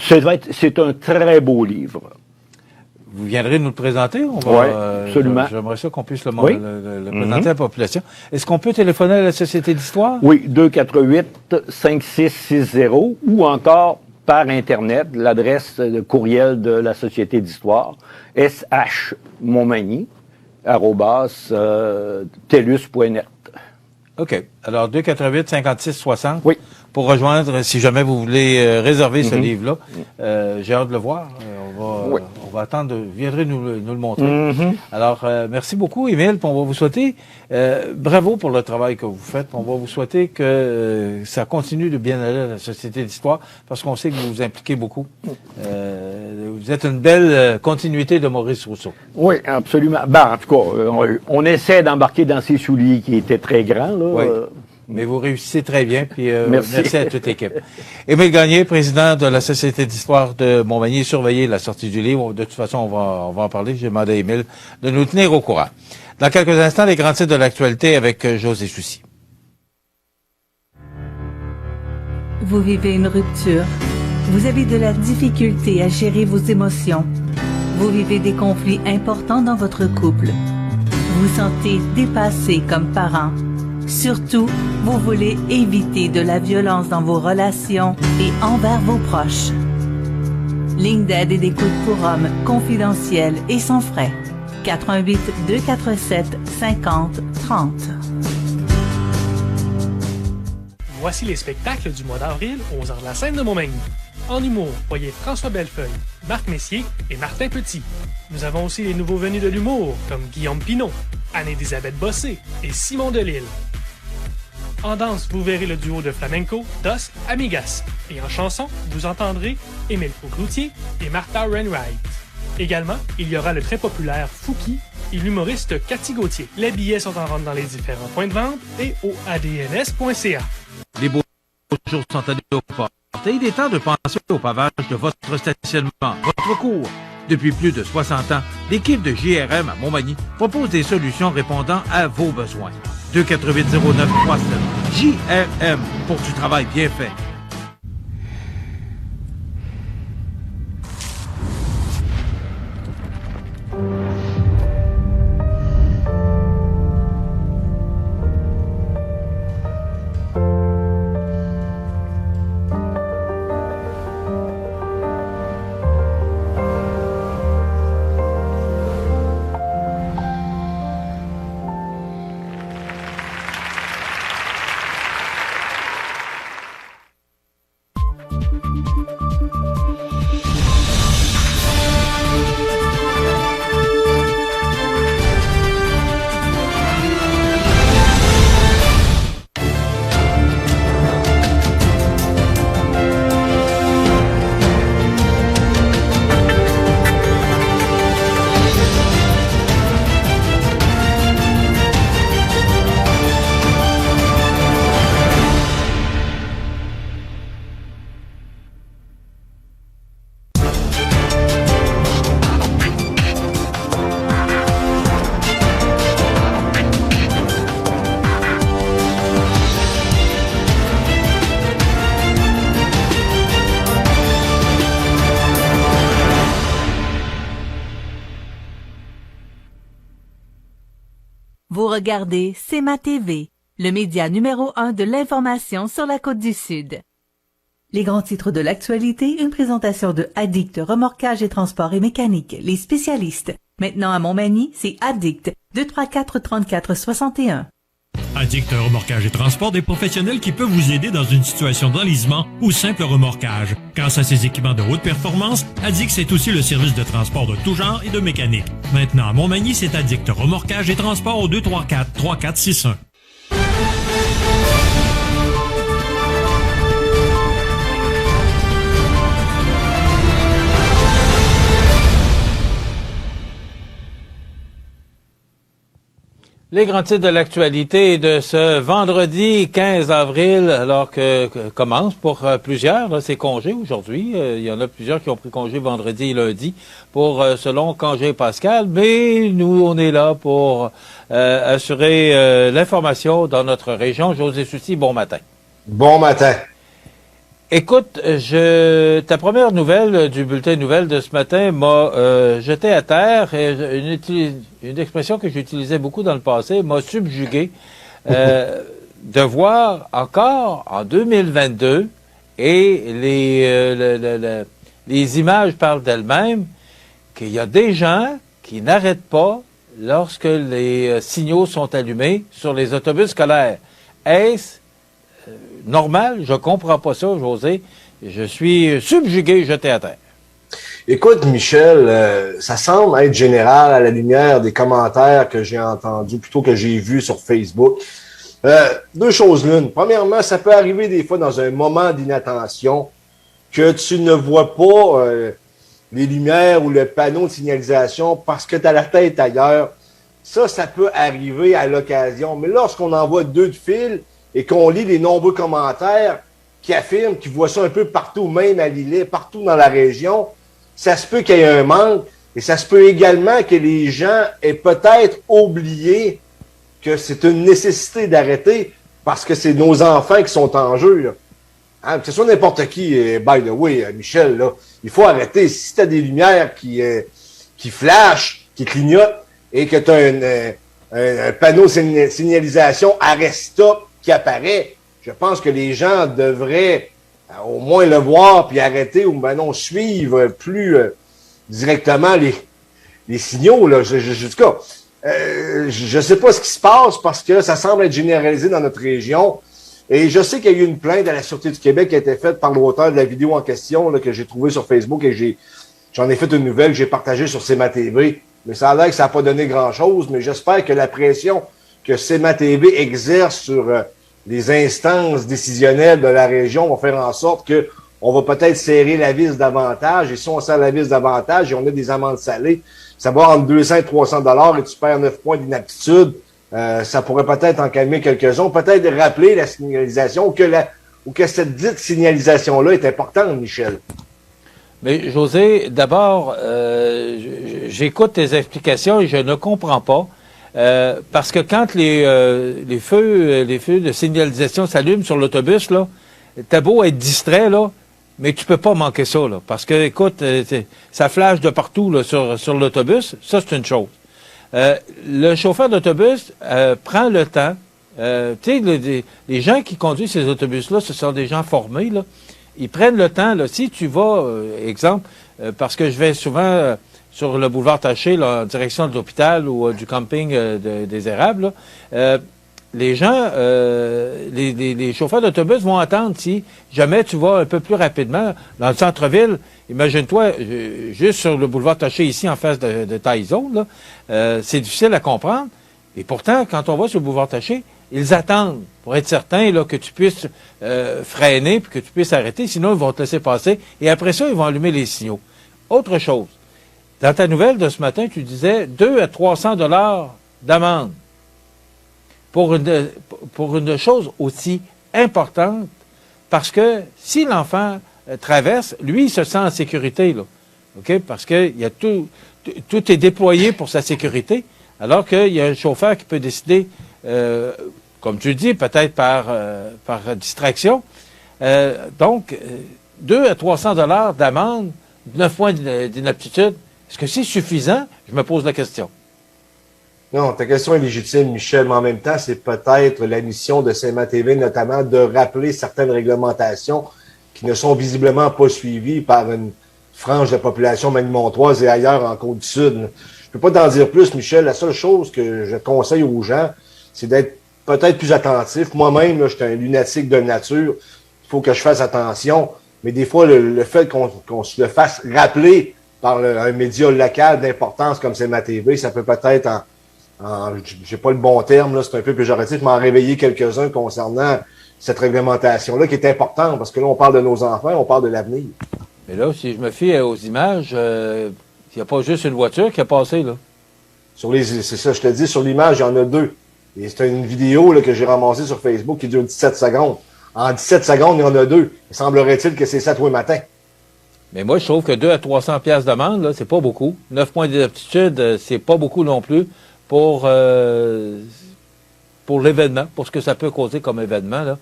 C'est un très beau livre. Vous viendrez nous le présenter? Oui, absolument. J'aimerais ça qu'on puisse le présenter à la population. Est-ce qu'on peut téléphoner à la Société d'Histoire? Oui, 248-5660 ou encore par Internet, l'adresse de courriel de la Société d'Histoire, shmontmagny@telus.net. OK. Alors, 248-5660. Oui. Pour rejoindre, si jamais vous voulez réserver ce livre-là. J'ai hâte de le voir. On va attendre. Vous viendrez nous le montrer. Alors, merci beaucoup, Émile. On va vous souhaiter bravo pour le travail que vous faites. On va vous souhaiter que ça continue de bien aller à la Société d'Histoire parce qu'on sait que vous vous impliquez beaucoup. Vous êtes une belle continuité de Maurice Rousseau. Oui, absolument. En tout cas, on essaie d'embarquer dans ses souliers qui étaient très grands. Là. Oui. Mais vous réussissez très bien, puis merci à toute l'équipe. Émile Gagné, président de la Société d'Histoire de Montmagny, surveillez la sortie du livre. De toute façon, on va en parler. J'ai demandé à Émile de nous tenir au courant. Dans quelques instants, les grands titres de l'actualité avec José Soucy. Vous vivez une rupture. Vous avez de la difficulté à gérer vos émotions. Vous vivez des conflits importants dans votre couple. Vous vous sentez dépassé comme parent. Surtout, vous voulez éviter de la violence dans vos relations et envers vos proches. Ligne d'aide et d'écoute pour hommes confidentielle et sans frais. 88 247 50 30. Voici les spectacles du mois d'avril aux Arts de la Scène de Montmagny. En humour, voyez François Bellefeuille, Marc Messier et Martin Petit. Nous avons aussi les nouveaux venus de l'humour, comme Guillaume Pinault, Anne-Élisabeth Bossé et Simon Delille. En danse, vous verrez le duo de flamenco Dos Amigas. Et en chanson, vous entendrez Émile Faucloutier et Martha Wainwright. Également, il y aura le très populaire Fouki et l'humoriste Cathy Gauthier. Les billets sont en vente dans les différents points de vente et au adns.ca. Les beaux jours sont allés au port. Il est temps de penser au pavage de votre stationnement, votre cours. Depuis plus de 60 ans, l'équipe de JRM à Montmagny propose des solutions répondant à vos besoins. 2480937. JRM pour du travail bien fait. Vous regardez C'est ma TV, le média numéro 1 de l'information sur la Côte-du-Sud. Les grands titres de l'actualité, une présentation de Addict Remorquage et Transport et Mécanique, les spécialistes. Maintenant à Montmagny, c'est Addict, 234-34-61. Addict Remorquage et Transport, des professionnels qui peuvent vous aider dans une situation d'enlisement ou simple remorquage. Grâce à ses équipements de haute performance, Addict c'est aussi le service de transport de tout genre et de mécanique. Maintenant à Montmagny, c'est Addict Remorquage et Transport au 234-3461. Les grands titres de l'actualité de ce vendredi 15 avril, alors que commence pour plusieurs, là, c'est congé aujourd'hui. Il y en a plusieurs qui ont pris congé vendredi et lundi pour ce long congé pascal, mais nous, on est là pour assurer l'information dans notre région. José Soucy, bon matin. Bon matin. Écoute, ta première nouvelle du bulletin de nouvelles de ce matin m'a jeté à terre. Et une expression que j'utilisais beaucoup dans le passé m'a subjugué. De voir encore en 2022, et les images parlent d'elles-mêmes, qu'il y a des gens qui n'arrêtent pas lorsque les signaux sont allumés sur les autobus scolaires. Est-ce normal? Je comprends pas ça, José. Je suis subjugué, jeté à terre. Écoute, Michel, ça semble être général à la lumière des commentaires que j'ai entendus, plutôt que j'ai vus sur Facebook. Deux choses l'une. Premièrement, ça peut arriver des fois dans un moment d'inattention que tu ne vois pas les lumières ou le panneau de signalisation parce que tu as la tête ailleurs. Ça peut arriver à l'occasion. Mais lorsqu'on en voit deux de fil et qu'on lit les nombreux commentaires qui affirment qu'ils voient ça un peu partout, même à Lillet, partout dans la région, ça se peut qu'il y ait un manque et ça se peut également que les gens aient peut-être oublié que c'est une nécessité d'arrêter parce que c'est nos enfants qui sont en jeu. Là. Hein, que ce soit n'importe qui, by the way, Michel, là, il faut arrêter. Si tu as des lumières qui flashent, qui clignotent et que tu as un panneau de signalisation arrêt-stop qui apparaît, je pense que les gens devraient au moins le voir puis arrêter ou ben non, suivre plus directement les signaux. Là. Jusqu'à, je sais pas ce qui se passe parce que ça semble être généralisé dans notre région. Et je sais qu'il y a eu une plainte à la Sûreté du Québec qui a été faite par l'auteur de la vidéo en question là, que j'ai trouvée sur Facebook et j'en ai fait une nouvelle que j'ai partagée sur CMA TV. Mais ça a l'air que ça n'a pas donné grand-chose, mais j'espère que la pression que CMA TV exerce sur les instances décisionnelles de la région vont faire en sorte que on va peut-être serrer la vis davantage. Et si on serre la vis davantage et on a des amendes salées, ça va entre 200 et 300 $ et tu perds 9 points d'inaptitude. Ça pourrait peut-être en calmer quelques-uns. Peut-être rappeler la signalisation ou que cette dite signalisation-là est importante, Michel. Mais José, d'abord, j'écoute tes explications et je ne comprends pas. Parce que quand les feux de signalisation s'allument sur l'autobus, là, t'as beau être distrait, là, mais tu peux pas manquer ça, là. Parce que, écoute, ça flash de partout, là, sur l'autobus. Ça, c'est une chose. Le chauffeur d'autobus prend le temps. Tu sais, les gens qui conduisent ces autobus-là, ce sont des gens formés, là. Ils prennent le temps, là. Si tu vas, exemple, parce que je vais souvent sur le boulevard Taché, là, en direction de l'hôpital ou du camping des Érables, là, les gens, les chauffeurs d'autobus vont attendre si jamais tu vas un peu plus rapidement dans le centre-ville. Imagine-toi, juste sur le boulevard Taché, ici, en face de Taizone, là, c'est difficile à comprendre. Et pourtant, quand on va sur le boulevard Taché, ils attendent pour être certains là, que tu puisses freiner puis que tu puisses arrêter. Sinon, ils vont te laisser passer. Et après ça, ils vont allumer les signaux. Autre chose. Dans ta nouvelle de ce matin, tu disais 200 à 300 $ d'amende pour une chose aussi importante, parce que si l'enfant traverse, lui, il se sent en sécurité, là. OK? Parce que il y a tout est déployé pour sa sécurité, alors qu'il y a un chauffeur qui peut décider, comme tu dis, peut-être par distraction. Donc, 200 à 300 $ d'amende, 9 points d'inaptitude. Est-ce que c'est suffisant? Je me pose la question. Non, ta question est légitime, Michel, mais en même temps, c'est peut-être la mission de CMA TV, notamment, de rappeler certaines réglementations qui ne sont visiblement pas suivies par une frange de la population magmontoise et ailleurs en Côte-du-Sud. Je peux pas t'en dire plus, Michel. La seule chose que je conseille aux gens, c'est d'être peut-être plus attentif. Moi-même, là, je suis un lunatique de nature. Il faut que je fasse attention. Mais des fois, le fait qu'on se le fasse rappeler par un média local d'importance comme CMA TV, ça peut peut-être j'ai pas le bon terme, là, c'est un peu péjoratif, mais en réveiller quelques-uns concernant cette réglementation-là qui est importante, parce que là, on parle de nos enfants, on parle de l'avenir. Mais là, si je me fie aux images, il n'y a pas juste une voiture qui a passé, là. C'est ça, je te dis, sur l'image, il y en a deux. Et c'est une vidéo là, que j'ai ramassée sur Facebook qui dure 17 secondes. En 17 secondes, il y en a 2. Il semblerait-il que c'est ça tous les matins. Mais moi, je trouve que 200 à 300 piastres d'amende, là, c'est pas beaucoup. 9 points d'inaptitude, c'est pas beaucoup non plus pour l'événement, pour ce que ça peut causer comme événement, là.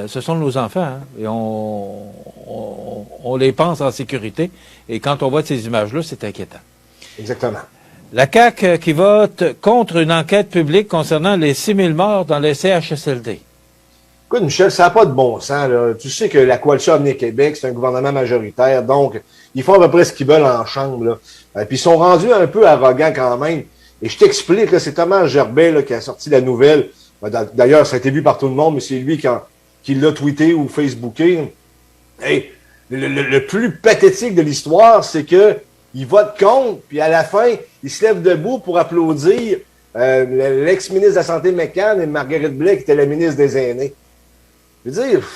Ce sont nos enfants, hein, et on les pense en sécurité. Et quand on voit ces images-là, c'est inquiétant. Exactement. La CAQ qui vote contre une enquête publique concernant les 6 000 morts dans les CHSLD. Écoute, Michel, ça n'a pas de bon sens, là. Tu sais que la Coalition Avenir Québec, c'est un gouvernement majoritaire, donc ils font à peu près ce qu'ils veulent en chambre, là. Puis ils sont rendus un peu arrogants quand même. Et je t'explique, là, c'est Thomas Gerbet là, qui a sorti la nouvelle. D'ailleurs, ça a été vu par tout le monde, mais c'est lui qui l'a tweeté ou Facebooké. Hey, le plus pathétique de l'histoire, c'est que il vote contre, puis à la fin, il se lève debout pour applaudir l'ex-ministre de la Santé McCann et Marguerite Blais, qui était la ministre des Aînés. Je veux dire,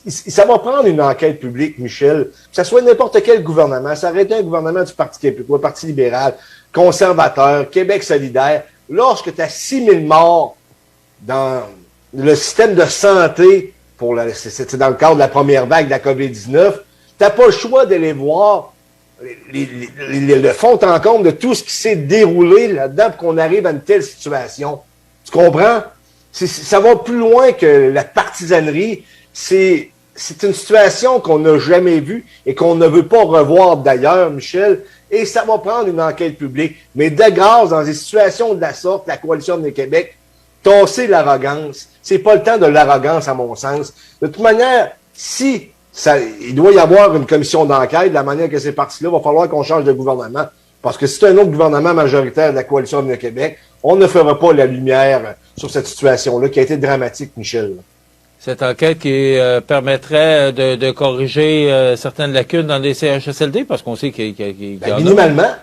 ça va prendre une enquête publique, Michel, que ça soit n'importe quel gouvernement, ça aurait été un gouvernement du Parti québécois, Parti libéral, conservateur, Québec solidaire, lorsque tu as 6 000 morts dans le système de santé, c'est dans le cadre de la première vague de la COVID-19, tu n'as pas le choix d'aller voir le fond en compte de tout ce qui s'est déroulé là-dedans pour qu'on arrive à une telle situation. Tu comprends? Ça va plus loin que la partisanerie. C'est une situation qu'on n'a jamais vue et qu'on ne veut pas revoir d'ailleurs, Michel, et ça va prendre une enquête publique. Mais de grâce, dans des situations de la sorte, la Coalition Avenir Québec, tasser l'arrogance. C'est pas le temps de l'arrogance, à mon sens. De toute manière, il doit y avoir une commission d'enquête, de la manière que c'est parti là, il va falloir qu'on change de gouvernement. Parce que si c'est un autre gouvernement majoritaire de la Coalition Avenir Québec, on ne fera pas la lumière sur cette situation-là qui a été dramatique, Michel. Cette enquête qui permettrait de corriger certaines lacunes dans les CHSLD, parce qu'on sait qu'il y en a.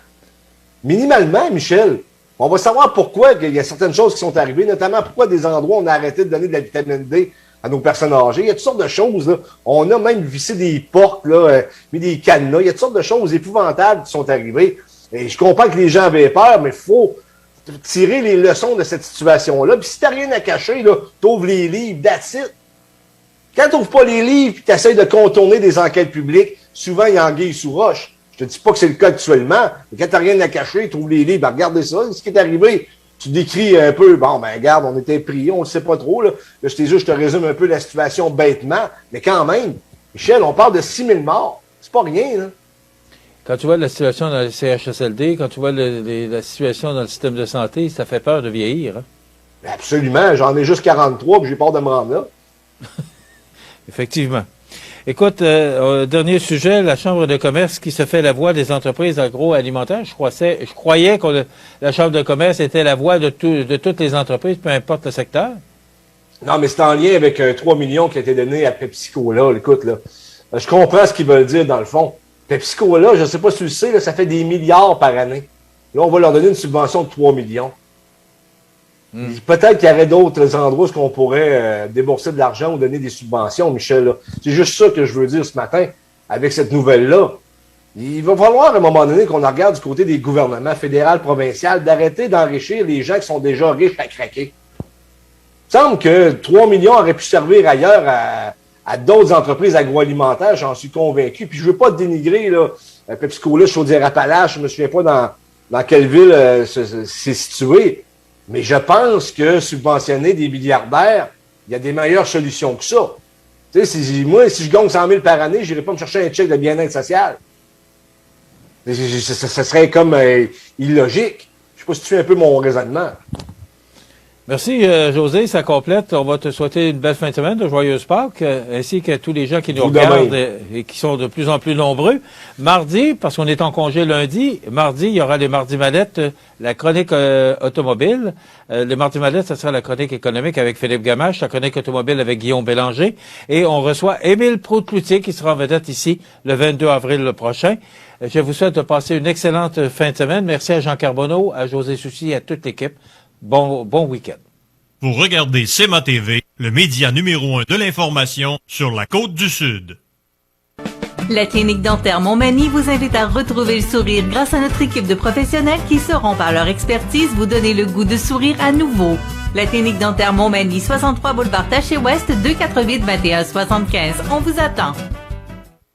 Minimalement, Michel. On va savoir pourquoi il y a certaines choses qui sont arrivées, notamment pourquoi des endroits on a arrêté de donner de la vitamine D à nos personnes âgées. Il y a toutes sortes de choses, là. On a même vissé des portes, là, mis des cadenas. Il y a toutes sortes de choses épouvantables qui sont arrivées. Et je comprends que les gens avaient peur, mais il faut tirer les leçons de cette situation-là. Puis si t'as rien à cacher, là, t'ouvres les livres, that's it. Quand t'ouvres pas les livres et t'essayes de contourner des enquêtes publiques, souvent il y a anguille sous roche. Je te dis pas que c'est le cas actuellement, mais quand t'as rien à cacher, t'ouvres les livres, ben regardez ça, ce qui est arrivé. Tu décris un peu, bon, ben regarde, on était pris, on le sait pas trop, là. Là, je te résume un peu la situation bêtement, mais quand même, Michel, on parle de 6 000 morts. C'est pas rien, là. Quand tu vois la situation dans les CHSLD, quand tu vois la situation dans le système de santé, ça fait peur de vieillir, hein? Absolument, j'en ai juste 43, puis j'ai peur de me rendre là. Effectivement. Écoute, dernier sujet, la Chambre de commerce qui se fait la voix des entreprises agroalimentaires. Je croyais que la Chambre de commerce était la voix de toutes les entreprises, peu importe le secteur. Non, mais c'est en lien avec 3 millions qui a été donné à PepsiCo, là. Écoute, là, je comprends ce qu'ils veulent dire dans le fond. PepsiCo, là, je ne sais pas si tu le sais, là, ça fait des milliards par année. Là, on va leur donner une subvention de 3 millions. Peut-être qu'il y aurait d'autres endroits où on pourrait débourser de l'argent ou donner des subventions, Michel. Là. C'est juste ça que je veux dire ce matin avec cette nouvelle-là. Il va falloir à un moment donné qu'on regarde du côté des gouvernements fédéral, provincial, d'arrêter d'enrichir les gens qui sont déjà riches à craquer. Il me semble que 3 millions auraient pu servir ailleurs à d'autres entreprises agroalimentaires, j'en suis convaincu. Puis je veux pas dénigrer là, PepsiCo, là, Chaudière-Appalaches, je me souviens pas dans quelle ville c'est situé. Mais je pense que subventionner des milliardaires, il y a des meilleures solutions que ça. Tu sais, si je gagne 100 000 par année, je n'irai pas me chercher un chèque de bien-être social. Ça serait comme illogique. Je sais pas si tu fais un peu mon raisonnement. Merci, José. Ça complète. On va te souhaiter une belle fin de semaine de joyeuses Pâques, ainsi que tous les gens qui nous regardent et qui sont de plus en plus nombreux. Mardi, parce qu'on est en congé lundi, mardi, il y aura les Mardis Mallettes, la chronique automobile. Les Mardis Mallettes, ce sera la chronique économique avec Philippe Gamache, la chronique automobile avec Guillaume Bélanger. Et on reçoit Émile Proulx-Cloutier qui sera en vedette ici le 22 avril prochain. Je vous souhaite de passer une excellente fin de semaine. Merci à Jean Carbonneau, à José Soucy et à toute l'équipe. Bon week-end. Vous regardez CEMA TV, le média numéro 1 de l'information sur la Côte-du-Sud. La Clinique dentaire Montmagny vous invite à retrouver le sourire grâce à notre équipe de professionnels qui sauront par leur expertise vous donner le goût de sourire à nouveau. La Clinique dentaire Montmagny, 63 boulevard Taché-Ouest, 248-2175. On vous attend.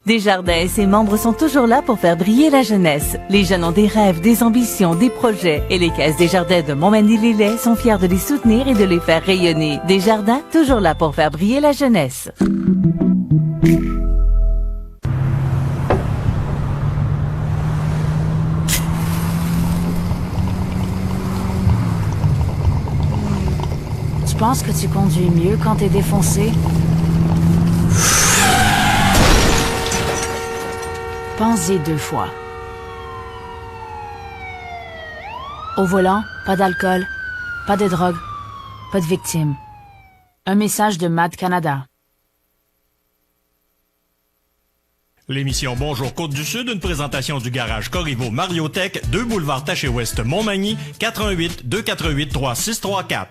Desjardins et ses membres sont toujours là pour faire briller la jeunesse. Les jeunes ont des rêves, des ambitions, des projets et les caisses Desjardins de Montmagny-Lillet sont fiers de les soutenir et de les faire rayonner. Desjardins, toujours là pour faire briller la jeunesse. Tu penses que tu conduis mieux quand t'es défoncé? Pense-y 2 fois. Au volant, pas d'alcool, pas de drogue, pas de victimes. Un message de MAD Canada. L'émission Bonjour Côte-du-Sud, une présentation du garage Corriveau Mariotech, 2 boulevard Taché-Ouest Montmagny, 418-248-3634.